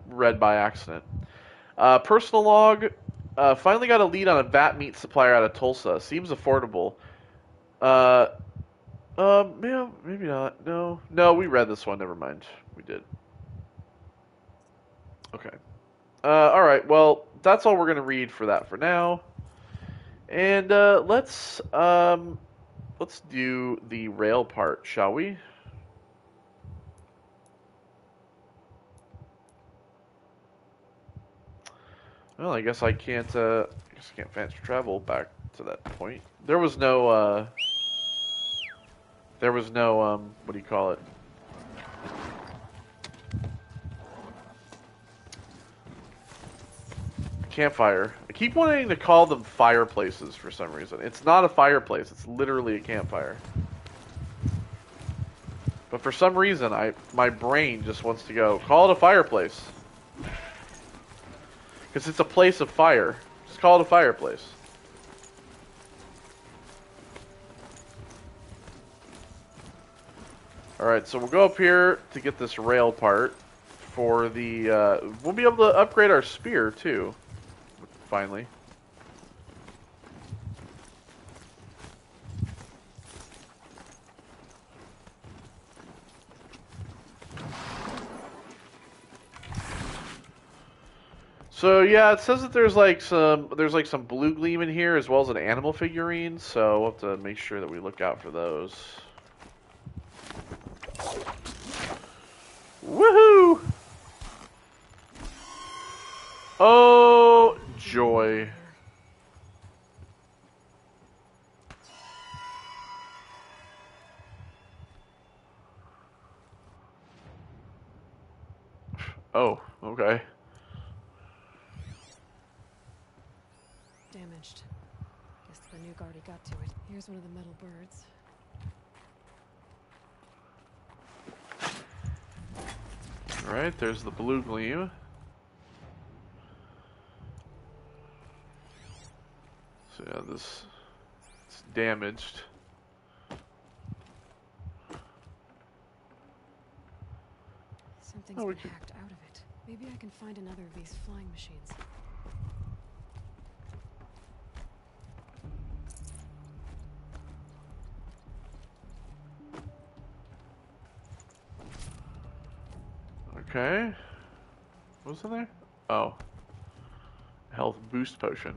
read by accident. Personal log, finally got a lead on a vat meat supplier out of Tulsa. Seems affordable. Yeah, maybe not. No, we read this one. Never mind. We did. Okay. Alright, well, that's all we're going to read for that for now. And let's do the rail part, shall we? Well, I guess I can't fast travel back to that point. There was no what do you call it? Campfire. I keep wanting to call them fireplaces for some reason. It's not a fireplace. It's literally a campfire. But for some reason, my brain just wants to go, call it a fireplace. Because it's a place of fire. Just call it a fireplace. Alright, so we'll go up here to get this rail part for the, we'll be able to upgrade our spear, too. Finally. So yeah, it says that there's like some blue gleam in here as well as an animal figurine, so we'll have to make sure that we look out for those. Woohoo! Oh joy. Oh, okay. Damaged. Guess the Banuk already got to it. Here's one of the metal birds. Alright, there's the blue gleam. So yeah, this it's damaged. Something's been hacked out of it. Maybe I can find another of these flying machines. Okay. What's in there? Oh. Health boost potion.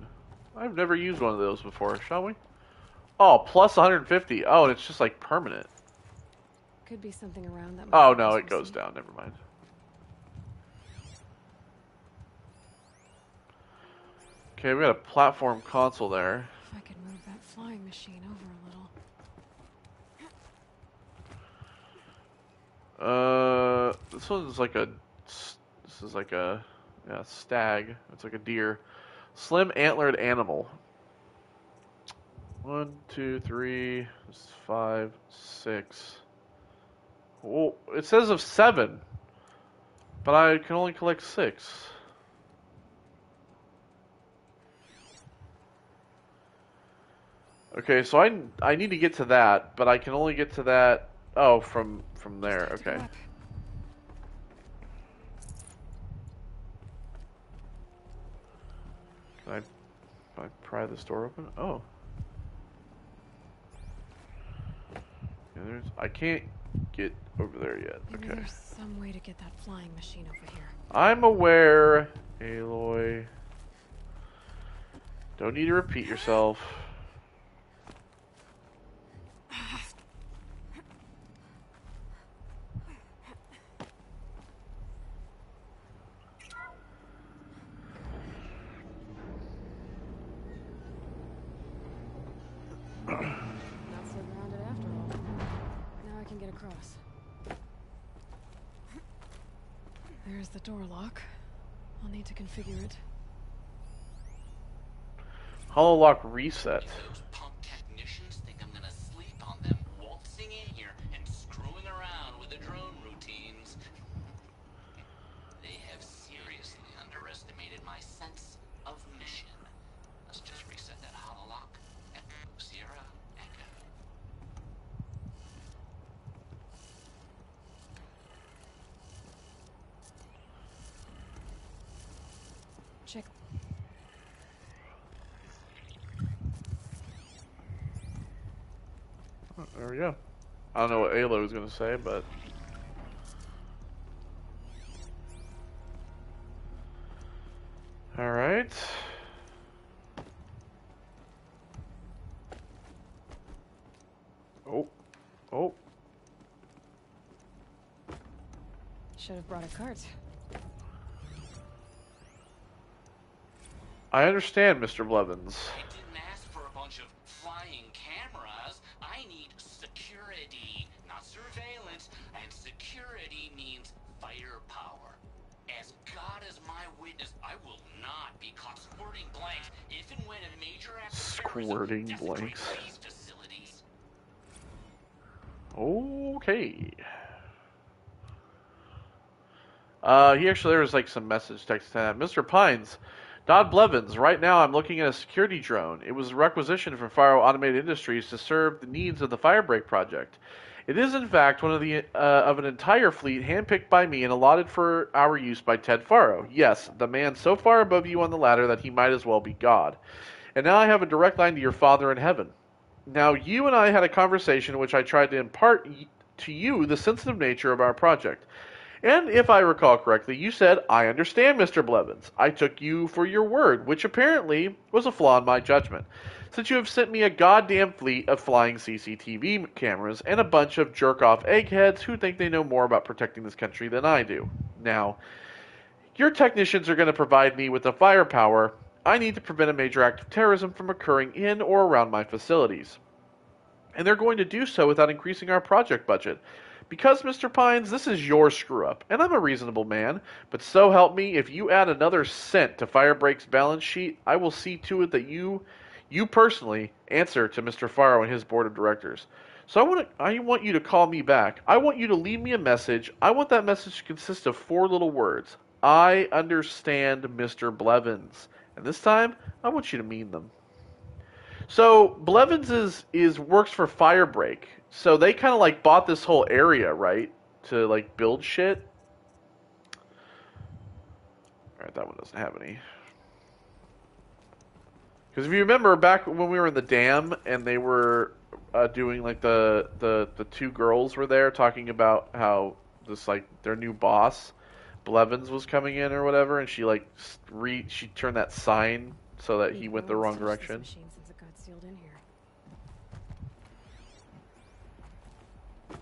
I've never used one of those before, shall we? Oh, plus 150. Oh, and it's just like permanent. Could be something around that. Oh no, it goes down. Never mind. Okay, we got a platform console there. If I could move that flying machine over a little. This one's like a. This is like a, yeah, stag. It's like a deer. Slim antlered animal. 1, 2, 3, 5, 6. Oh, it says of 7, but I can only collect 6. Okay, so I need to get to that, but I can only get to that. Oh, from there. Okay. Can I pry this door open? Oh. Yeah, I can't get over there yet. Maybe Okay. there's some way to get that flying machine over here. I'm aware, Aloy. Don't need to repeat yourself. Not so grounded after all. Now I can get across. There's the door lock. I'll need to configure it. Hololock reset. Those punk technicians think I'm gonna sleep on them waltzing in here and screwing around with the drone routines. They have seriously underestimated my sense of mission. Let's just reset that hololock. Echo, Sierra, Echo. Check. Oh, there we go. I don't know what Aloy was going to say, but... Alright. Oh. Oh. Should have brought a cart. I understand, Mr. Blevins. I didn't ask for a bunch of flying cameras. I need security, not surveillance. And security means firepower. As God is my witness, I will not be caught squirting blanks if and when a major act of Squirting terrorism blanks. desecrates these facilities. Okay. There was like some message text to that. Mr. Pines, Dodd Blevins, right now I'm looking at a security drone. It was a requisition from Faro Automated Industries to serve the needs of the Firebreak project. It is, in fact, one of an entire fleet handpicked by me and allotted for our use by Ted Faro. Yes, the man so far above you on the ladder that he might as well be God. And now I have a direct line to your Father in heaven. Now, you and I had a conversation in which I tried to impart to you the sensitive nature of our project. And if I recall correctly, you said, I understand, Mr. Blevins. I took you for your word, which apparently was a flaw in my judgment, since you have sent me a goddamn fleet of flying CCTV cameras and a bunch of jerk-off eggheads who think they know more about protecting this country than I do. Now, your technicians are going to provide me with the firepower I need to prevent a major act of terrorism from occurring in or around my facilities. And they're going to do so without increasing our project budget. Because, Mr. Pines, this is your screw-up, and I'm a reasonable man, but so help me, if you add another cent to Firebreak's balance sheet, I will see to it that you personally answer to Mr. Faro and his board of directors. So I want you to call me back. I want you to leave me a message. I want that message to consist of 4 little words. I understand, Mr. Blevins. And this time, I want you to mean them. So Blevins is works for Firebreak. So they kind of like bought this whole area, right, to like build shit. All right, that one doesn't have any. Because if you remember back when we were in the dam and they were doing like the 2 girls were there talking about how this like their new boss Blevins was coming in or whatever, and she like she turned that sign so that he went the wrong direction. Since it got sealed in here.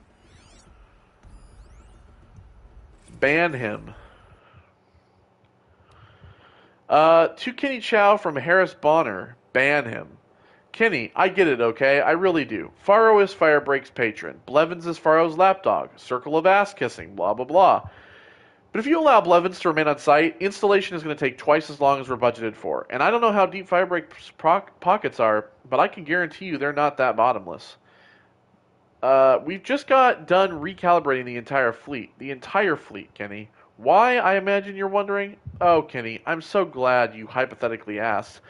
Ban him. To Kenny Chow from Harris Bonner. Ban him. Kenny, I get it, okay? I really do. Faro is Firebreak's patron. Blevins is Faro's lapdog. Circle of ass kissing. Blah, blah, blah. But if you allow Blevins to remain on site, installation is going to take twice as long as we're budgeted for. And I don't know how deep Firebreak's pockets are, but I can guarantee you they're not that bottomless. We've just got done recalibrating the entire fleet. The entire fleet, Kenny. Why, I imagine you're wondering? Oh, Kenny, I'm so glad you hypothetically asked.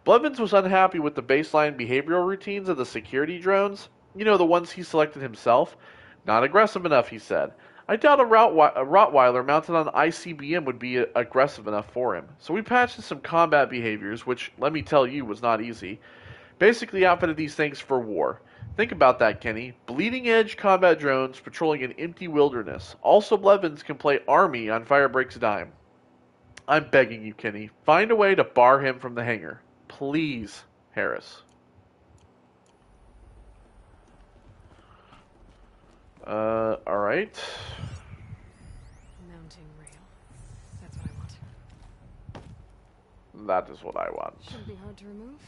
Blevins was unhappy with the baseline behavioral routines of the security drones. You know, the ones he selected himself. Not aggressive enough, he said. I doubt a Rottweiler mounted on ICBM would be aggressive enough for him. So we patched in some combat behaviors, which, let me tell you, was not easy. Basically outfitted these things for war. Think about that, Kenny. Bleeding-edge combat drones patrolling an empty wilderness. Also, Blevins can play Army on Firebreak's dime. I'm begging you, Kenny. Find a way to bar him from the hangar. Please, Harris. Alright. Mounting rail. That's what I want. That is what I want. Shouldn't be hard to remove.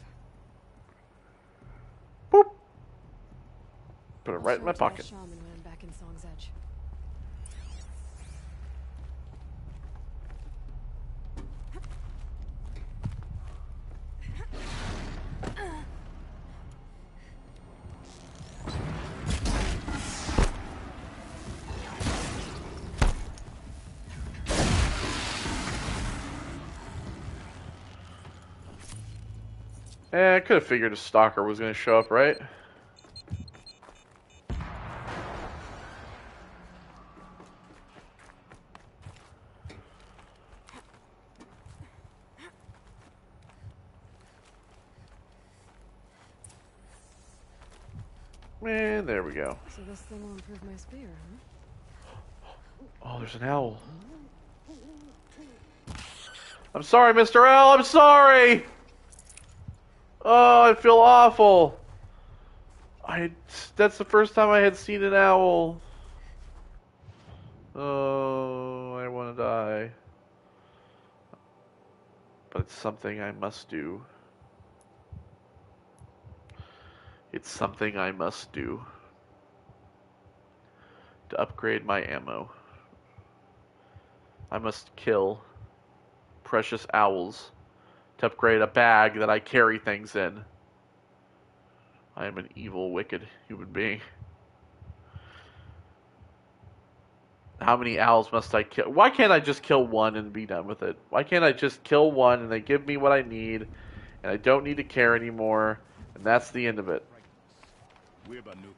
Boop. Put it right in my pocket. Shaman when I'm back in Song's Edge. I could have figured a stalker was going to show up, right? And there we go. So this thing will improve my spear, huh? Oh, there's an owl. I'm sorry, Mr. Owl. I'm sorry. Oh, I feel awful. That's the first time I had seen an owl. Oh, I want to die. But it's something I must do. It's something I must do to upgrade my ammo. I must kill precious owls to upgrade a bag that I carry things in. I am an evil, wicked human being. How many owls must I kill? Why can't I just kill one and be done with it? Why can't I just kill one and they give me what I need, and I don't need to care anymore, and that's the end of it? We're Banuk.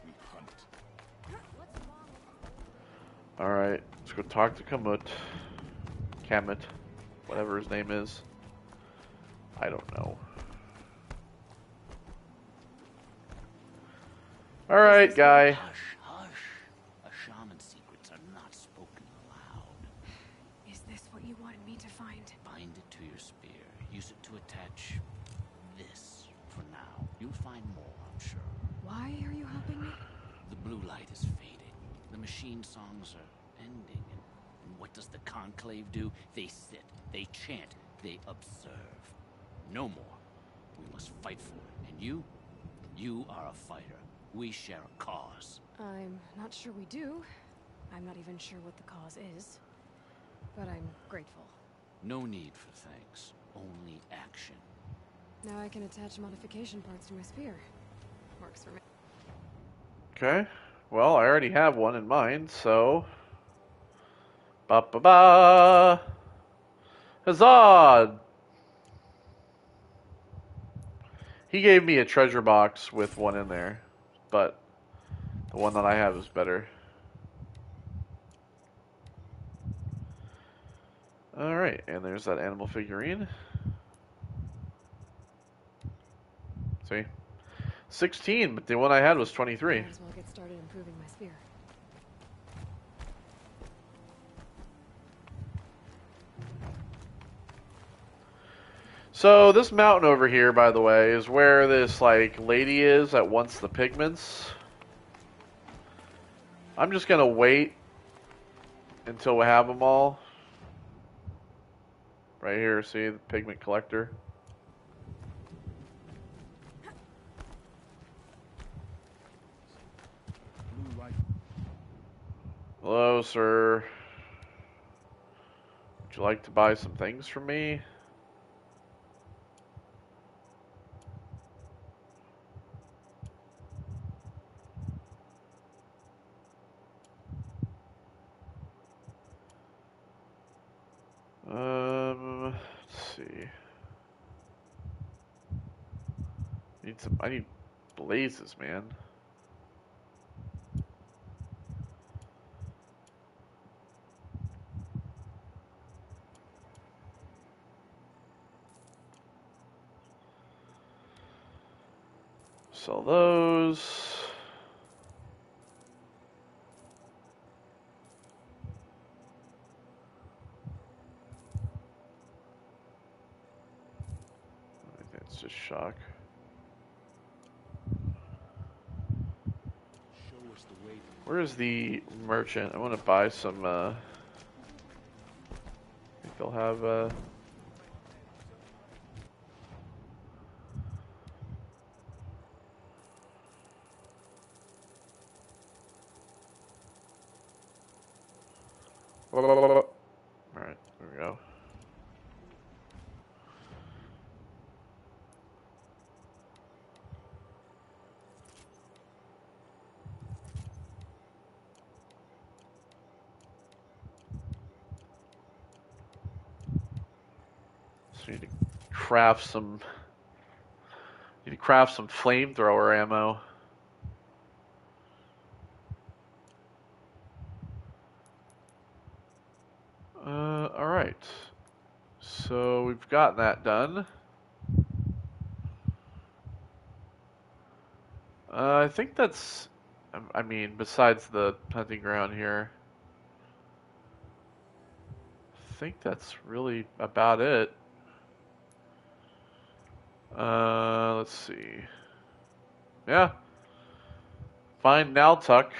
We hunt. Alright, let's go talk to Kamut, whatever his name is. I don't know. Alright, guy. Hush, hush. A shaman's secrets are not spoken aloud. Is this what you wanted me to find? Bind it to your spear. Use it to attach this for now. You'll find more, I'm sure. Why are you helping me? The blue light is fading. The machine songs are ending. And what does the conclave do? They sit, they chant, they observe. No more. We must fight for it. And you are a fighter. We share a cause. I'm not sure we do. I'm not even sure what the cause is. But I'm grateful. No need for thanks. Only action. Now I can attach modification parts to my spear. Works for me. Okay. Well, I already have one in mind, so... Ba-ba-ba! Huzzah! He gave me a treasure box with one in there, but the one that I have is better. Alright, and there's that animal figurine. See? 16, but the one I had was 23. Might as well get started improving my spear. So this mountain over here, by the way, is where this like lady is that wants the pigments. I'm just gonna wait until we have them all. Right here, see the Pigment Collector. Blue light. Hello, sir. Would you like to buy some things from me? Let's see. I need blazes, man. Sell those. I think that's just shock. Show us the way. Where is the merchant? I want to buy some, I think they'll have, Alright, there we go. So need to craft some flamethrower ammo. Alright. So we've got that done. I think that's, I mean, besides the hunting ground here, I think that's really about it. Let's see. Yeah. Find Naltuck.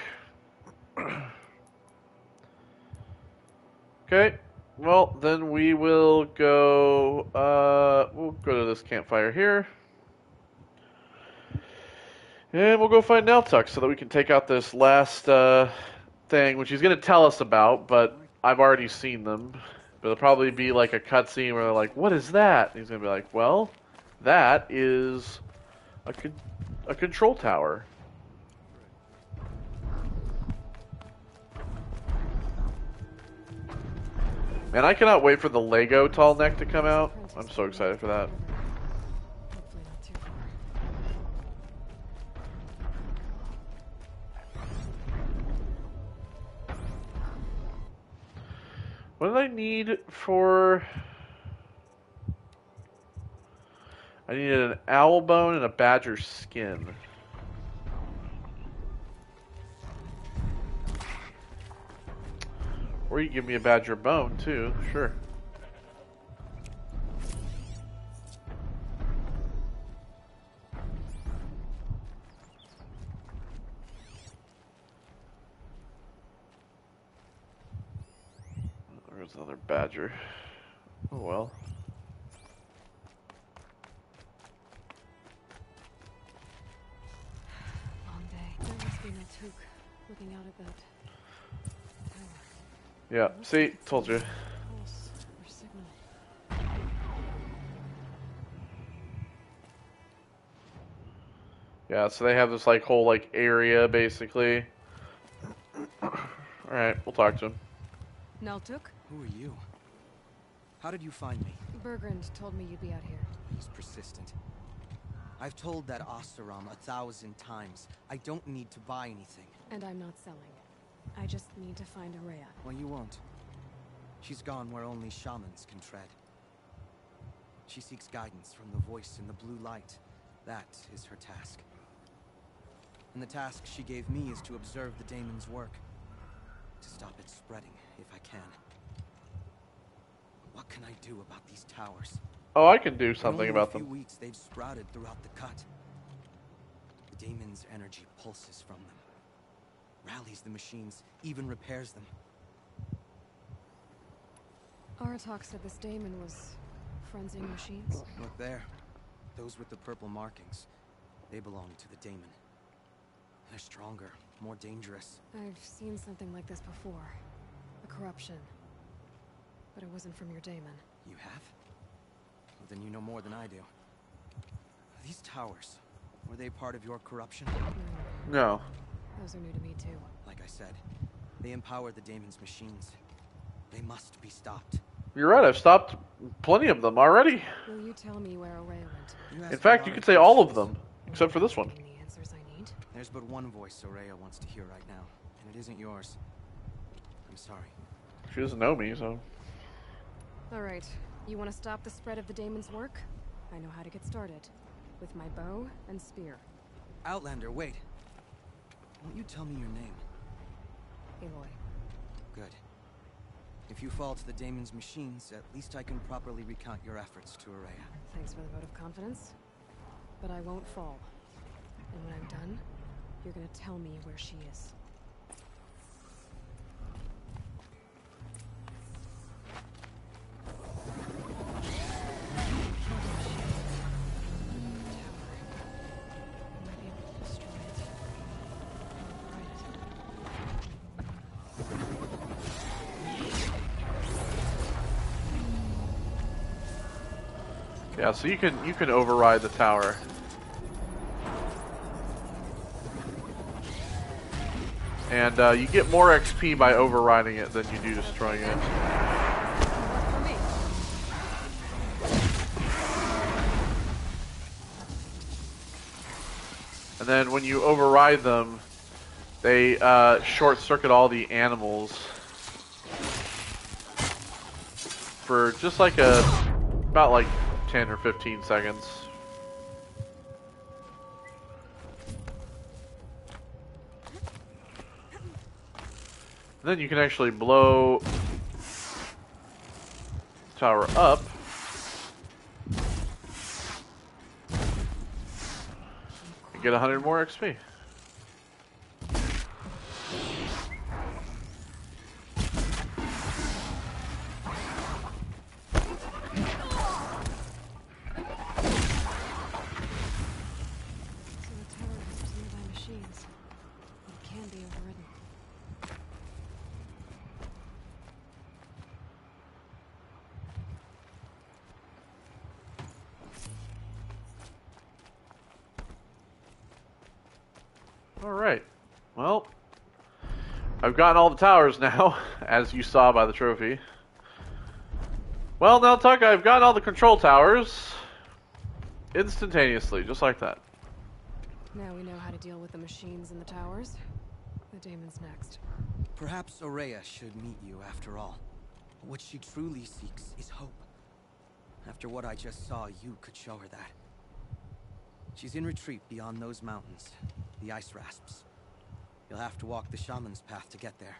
Okay. Well, then we will go, we'll go to this campfire here. And we'll go find Naltuck so that we can take out this last, thing, which he's going to tell us about, but I've already seen them. But it'll probably be like a cutscene where they're like, what is that? And he's going to be like, well, that is a control tower. Man, I cannot wait for the Lego tall neck to come out. I'm so excited for that. Hopefully not too far. What did I need for... I needed an owl bone and a badger skin. Or you give me a badger bone, too. Sure. There's another badger. Oh well. Long day. There must be no Took looking out at that tower. Yeah, see? Told you. Pulse or signal. Yeah, so they have this like whole like area basically. Alright, we'll talk to him. Naltuk? Who are you? How did you find me? Bergrand told me you'd be out here. He's persistent. I've told that Oseram 1,000 times. I don't need to buy anything. And I'm not selling. I just need to find Araya. Well, you won't. She's gone where only shamans can tread. She seeks guidance from the voice in the blue light. That is her task. And the task she gave me is to observe the daemon's work. To stop it spreading, if I can. What can I do about these towers? Oh, I can do something about In only a them. few weeks, they've sprouted throughout the cut. The daemon's energy pulses from them. Rallies the machines, even repairs them. Aratak said this daemon was frenzying machines. Look there. Those with the purple markings. They belong to the daemon. They're stronger, more dangerous. I've seen something like this before. A corruption. But it wasn't from your daemon. You have? Well, then you know more than I do. These towers, were they part of your corruption? No. Those are new to me too. Like I said, they empower the daemon's machines. They must be stopped. You're right, I've stopped plenty of them already. Will you tell me where Araya went? In fact, you could say all of them, except for this one. Getting the answers I need. There's but one voice Araya wants to hear right now, and it isn't yours. I'm sorry. She doesn't know me, so... Alright, you want to stop the spread of the daemon's work? I know how to get started. With my bow and spear. Outlander, wait. Won't you tell me your name? Aloy. Good. If you fall to the daemon's machines, at least I can properly recount your efforts to Araya. Thanks for the vote of confidence. But I won't fall. And when I'm done, you're gonna tell me where she is. Yeah, so you can override the tower. And you get more XP by overriding it than you do destroying it. And then when you override them, they short circuit all the animals for just like about like 10 or 15 seconds. And then you can actually blow the tower up. And get 100 more XP. Alright, well, I've gotten all the towers now, as you saw by the trophy. Well, now, Tuck, I've got all the control towers instantaneously, just like that. Now we know how to deal with the machines in the towers. The daemon's next. Perhaps Aurea should meet you after all. What she truly seeks is hope. After what I just saw, you could show her that. She's in retreat beyond those mountains, the ice rasps. You'll have to walk the shaman's path to get there.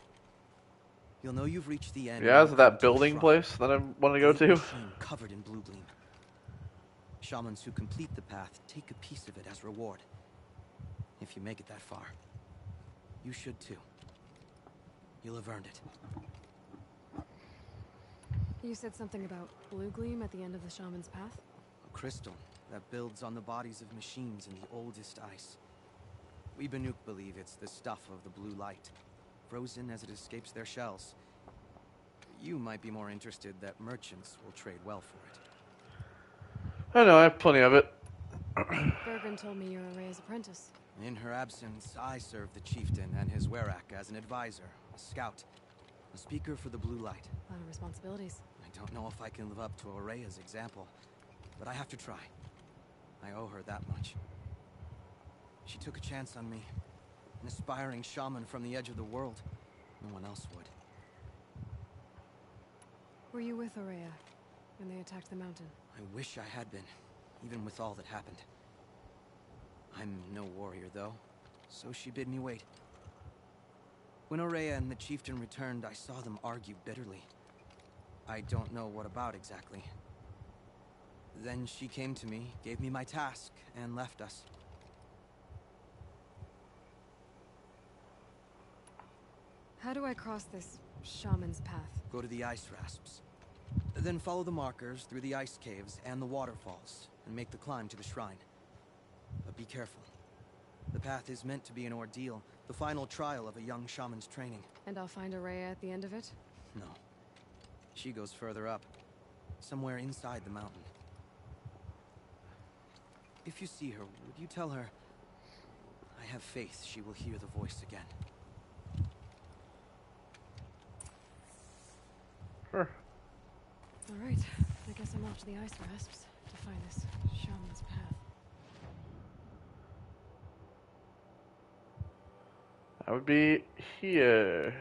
You'll know you've reached the end. Yeah, is it that building place that I want to go to? Machine covered in blue gleam. Shamans who complete the path take a piece of it as reward. If you make it that far, you should too. You'll have earned it. You said something about blue gleam at the end of the shaman's path? A crystal that builds on the bodies of machines in the oldest ice. We Banuk believe it's the stuff of the blue light, frozen as it escapes their shells. You might be more interested that merchants will trade well for it. I know, I have plenty of it. Bergren told me you're Aurea's apprentice. In her absence, I serve the chieftain and his werak as an advisor, a scout, a speaker for the blue light. A lot of responsibilities. I don't know if I can live up to Aurea's example, but I have to try. I owe her that much. She took a chance on me, an aspiring shaman from the edge of the world. No one else would. Were you with Aurea when they attacked the mountain? I wish I had been, even with all that happened. I'm no warrior, though, so she bid me wait. When Aurea and the chieftain returned, I saw them argue bitterly. I don't know what about exactly. Then she came to me, gave me my task, and left us. How do I cross this shaman's path? Go to the ice rasps. Then follow the markers through the ice caves and the waterfalls, and make the climb to the shrine. But be careful. The path is meant to be an ordeal, the final trial of a young shaman's training. And I'll find Aurea at the end of it? No. She goes further up, somewhere inside the mountain. If you see her, would you tell her, I have faith she will hear the voice again. Sure. All right. I guess I'm off to the ice rasps to find this shaman's path. That would be here.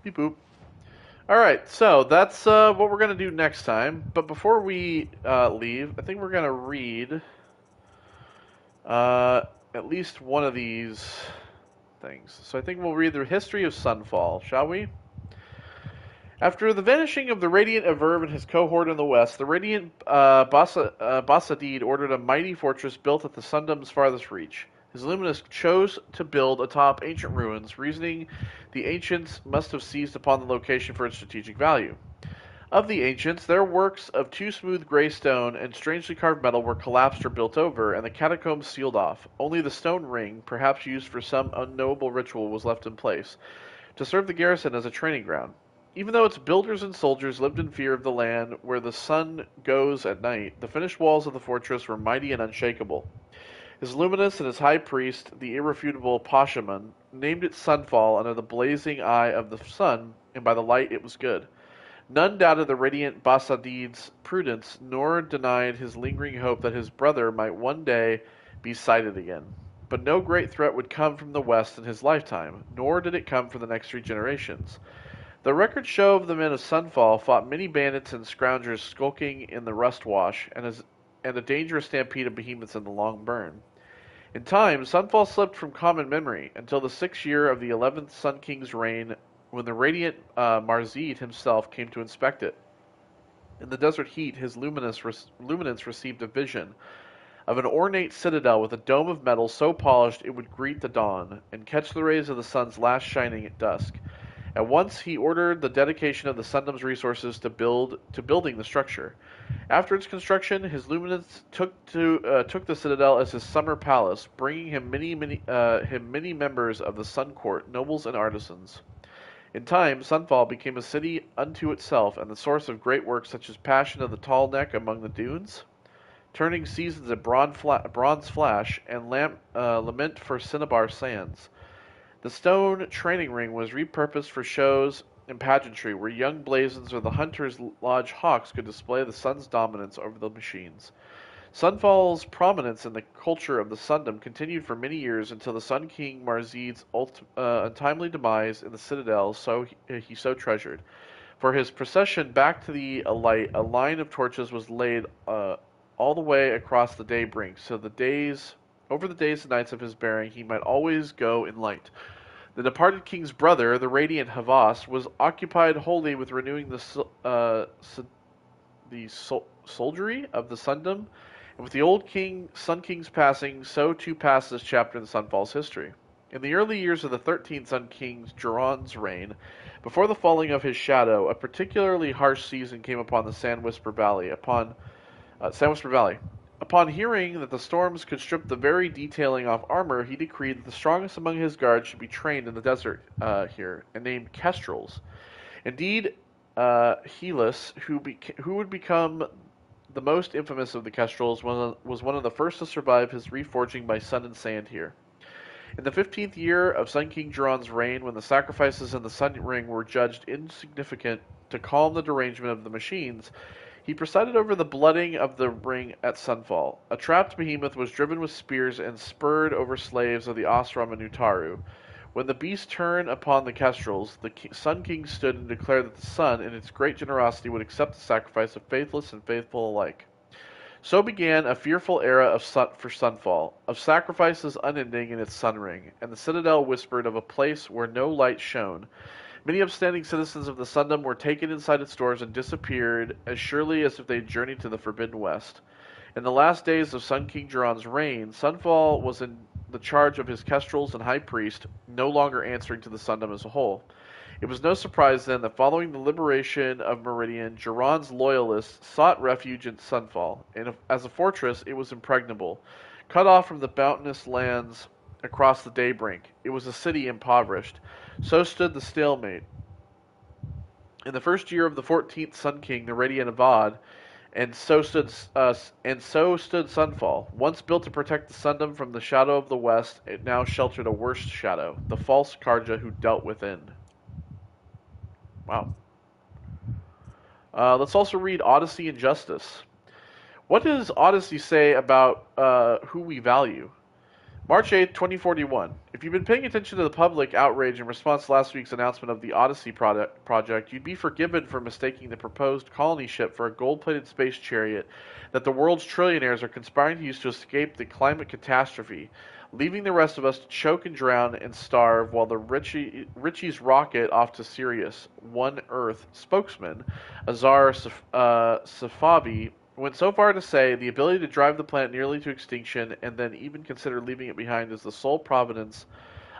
Beep boop. Alright, so that's what we're going to do next time. But before we leave, I think we're going to read at least one of these things. So I think we'll read the history of Sunfall, shall we? After the vanishing of the Radiant Averb and his cohort in the west, the Radiant Basadid ordered a mighty fortress built at the Sundom's farthest reach. His Luminous chose to build atop ancient ruins, reasoning the ancients must have seized upon the location for its strategic value. Of the ancients, their works of too smooth gray stone and strangely carved metal were collapsed or built over, and the catacombs sealed off. Only the stone ring, perhaps used for some unknowable ritual, was left in place, to serve the garrison as a training ground. Even though its builders and soldiers lived in fear of the land where the sun goes at night, the finished walls of the fortress were mighty and unshakable. His Luminous and his high priest, the irrefutable Pashaman, named it Sunfall under the blazing eye of the sun, and by the light it was good. None doubted the radiant Basadid's prudence, nor denied his lingering hope that his brother might one day be sighted again. But no great threat would come from the west in his lifetime, nor did it come for the next 3 generations. The records show of the men of Sunfall fought many bandits and scroungers skulking in the rust wash, and a dangerous stampede of behemoths in the long burn. In time, Sunfall slipped from common memory, until the 6th year of the 11th Sun King's reign, when the radiant Marzid himself came to inspect it. In the desert heat, his luminance received a vision of an ornate citadel with a dome of metal so polished it would greet the dawn, and catch the rays of the sun's last shining at dusk. At once he ordered the dedication of the Sundom's resources to building the structure. After its construction, his Luminance took the citadel as his summer palace, bringing him many members of the Sun Court, nobles and artisans. In time, Sunfall became a city unto itself and the source of great works such as Passion of the Tall Neck among the Dunes, Turning Seasons at Bronze Flash, and Lament for Cinnabar Sands. The stone training ring was repurposed for shows and pageantry, where young blazons or the Hunter's Lodge hawks could display the sun's dominance over the machines. Sunfall's prominence in the culture of the Sundom continued for many years until the Sun King Marzeed's untimely demise in the citadel he so treasured. For his procession back to the alight, a line of torches was laid all the way across the day brink, so over the days and nights of his bearing, he might always go in light. The departed king's brother, the radiant Havas, was occupied wholly with renewing the soldiery of the Sundom, and with the old Sun King's passing, so too passed this chapter in the Sunfall's history. In the early years of the 13th Sun King Jiran's reign, before the falling of his shadow, a particularly harsh season came upon the Sandwhisper Valley. Upon hearing that the storms could strip the very detailing off armor, he decreed that the strongest among his guards should be trained in the desert here, and named Kestrels. Indeed, Helis, who would become the most infamous of the Kestrels, was one of the first to survive his reforging by sun and sand here. In the 15th year of Sun King Jiran's reign, when the sacrifices in the Sun Ring were judged insignificant to calm the derangement of the machines, he presided over the blooding of the ring at Sunfall. A trapped behemoth was driven with spears and spurred over slaves of the Asra Manutaru. When the beast turned upon the Kestrels, the Sun King stood and declared that the sun, in its great generosity, would accept the sacrifice of faithless and faithful alike. So began a fearful era for Sunfall, of sacrifices unending in its sun ring, and the citadel whispered of a place where no light shone. Many upstanding citizens of the Sundom were taken inside its doors and disappeared as surely as if they had journeyed to the Forbidden West. In the last days of Sun King Jiran's reign, Sunfall was in the charge of his Kestrels and High Priest, no longer answering to the Sundom as a whole. It was no surprise then that following the liberation of Meridian, Jiran's loyalists sought refuge in Sunfall, and as a fortress it was impregnable. Cut off from the bounteous lands across the Daybrink, it was a city impoverished. So stood the stalemate. In the first year of the 14th Sun King, the Radiant Avad, and so stood Sunfall. Once built to protect the Sundom from the shadow of the West, it now sheltered a worse shadow, the false Karja who dwelt within. Wow. Let's also read Odyssey and Justice. What does Odyssey say about who we value? March 8, 2041. If you've been paying attention to the public outrage in response to last week's announcement of the Odyssey project, you'd be forgiven for mistaking the proposed colony ship for a gold-plated space chariot that the world's trillionaires are conspiring to use to escape the climate catastrophe, leaving the rest of us to choke and drown and starve while the Richie's rocket off to Sirius, One Earth spokesman, Azar Safavi, went so far to say the ability to drive the planet nearly to extinction and then even consider leaving it behind is the sole providence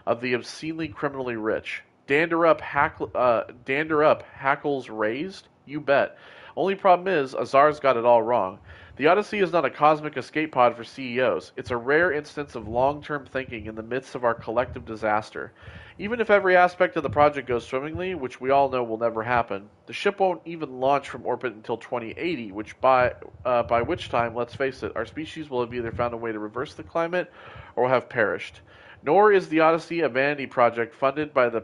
of the obscenely criminally rich. Dander up, hackles raised? You bet. Only problem is, Azar's got it all wrong. The Odyssey is not a cosmic escape pod for CEOs. It's a rare instance of long-term thinking in the midst of our collective disaster. Even if every aspect of the project goes swimmingly, which we all know will never happen, the ship won't even launch from orbit until 2080, which by which time, let's face it, our species will have either found a way to reverse the climate or will have perished. Nor is the Odyssey a vanity project funded by the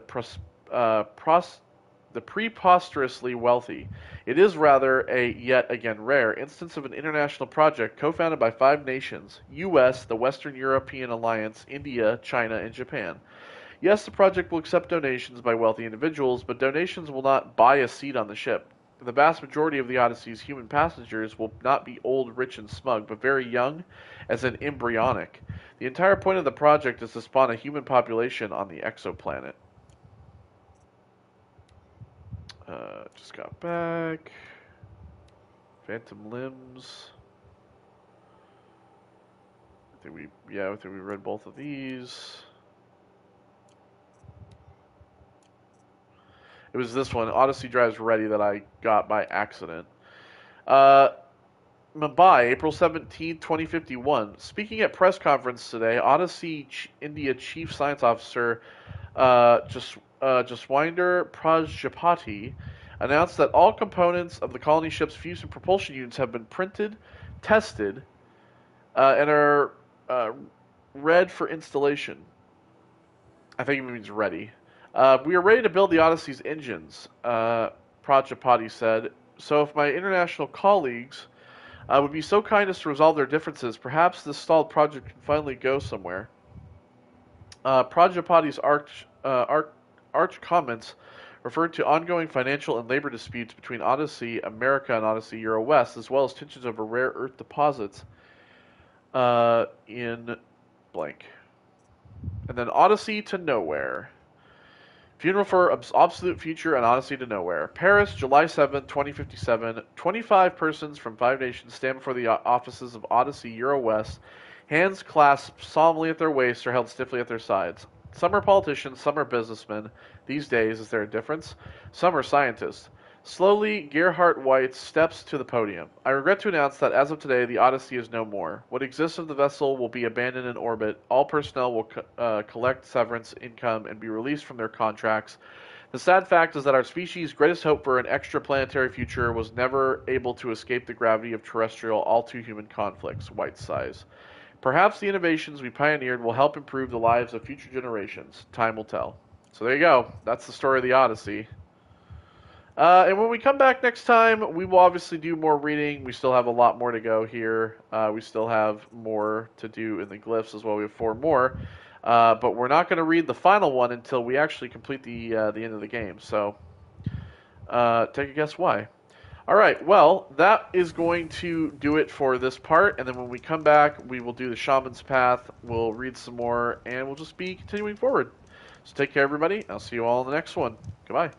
preposterously wealthy. It is rather a, yet again rare, instance of an international project co-founded by 5 nations: US, the Western European Alliance, India, China, and Japan. Yes, the project will accept donations by wealthy individuals, but donations will not buy a seat on the ship. The vast majority of the Odyssey's human passengers will not be old, rich, and smug, but very young, as in embryonic. The entire point of the project is to spawn a human population on the exoplanet. Just got back. Phantom Limbs. I think we read both of these. It was this one, Odyssey Drives Ready, that I got by accident. Mumbai, April 17, 2051. Speaking at press conference today, Odyssey India Chief Science Officer Jaswinder Prajapati announced that all components of the colony ship's fusion propulsion units have been printed, tested, and are ready for installation. I think it means ready. We are ready to build the Odyssey's engines, Prajapati said. So if my international colleagues would be so kind as to resolve their differences, perhaps this stalled project can finally go somewhere. Prajapati's arch comments referred to ongoing financial and labor disputes between Odyssey America and Odyssey Euro West, as well as tensions over rare earth deposits in blank. And then Odyssey to Nowhere. Funeral for Absolute Future and Odyssey to Nowhere. Paris, July 7, 2057. 25 persons from 5 nations stand before the offices of Odyssey Euro West. Hands clasped solemnly at their waists or held stiffly at their sides. Some are politicians, some are businessmen. These days, is there a difference? Some are scientists. Slowly, Gerhardt White steps to the podium. I regret to announce that as of today, the Odyssey is no more. What exists of the vessel will be abandoned in orbit. All personnel will collect severance income and be released from their contracts. The sad fact is that our species' greatest hope for an extraplanetary future was never able to escape the gravity of terrestrial, all-too-human conflicts, White sighs. Perhaps the innovations we pioneered will help improve the lives of future generations. Time will tell. So there you go. That's the story of the Odyssey. And when we come back next time, we will obviously do more reading. We still have a lot more to go here. We still have more to do in the glyphs as well. We have 4 more. But we're not going to read the final one until we actually complete the end of the game. So take a guess why. All right, well, that is going to do it for this part. And then when we come back, we will do the Shaman's Path. We'll read some more, and we'll just be continuing forward. So take care, everybody. I'll see you all in the next one. Goodbye.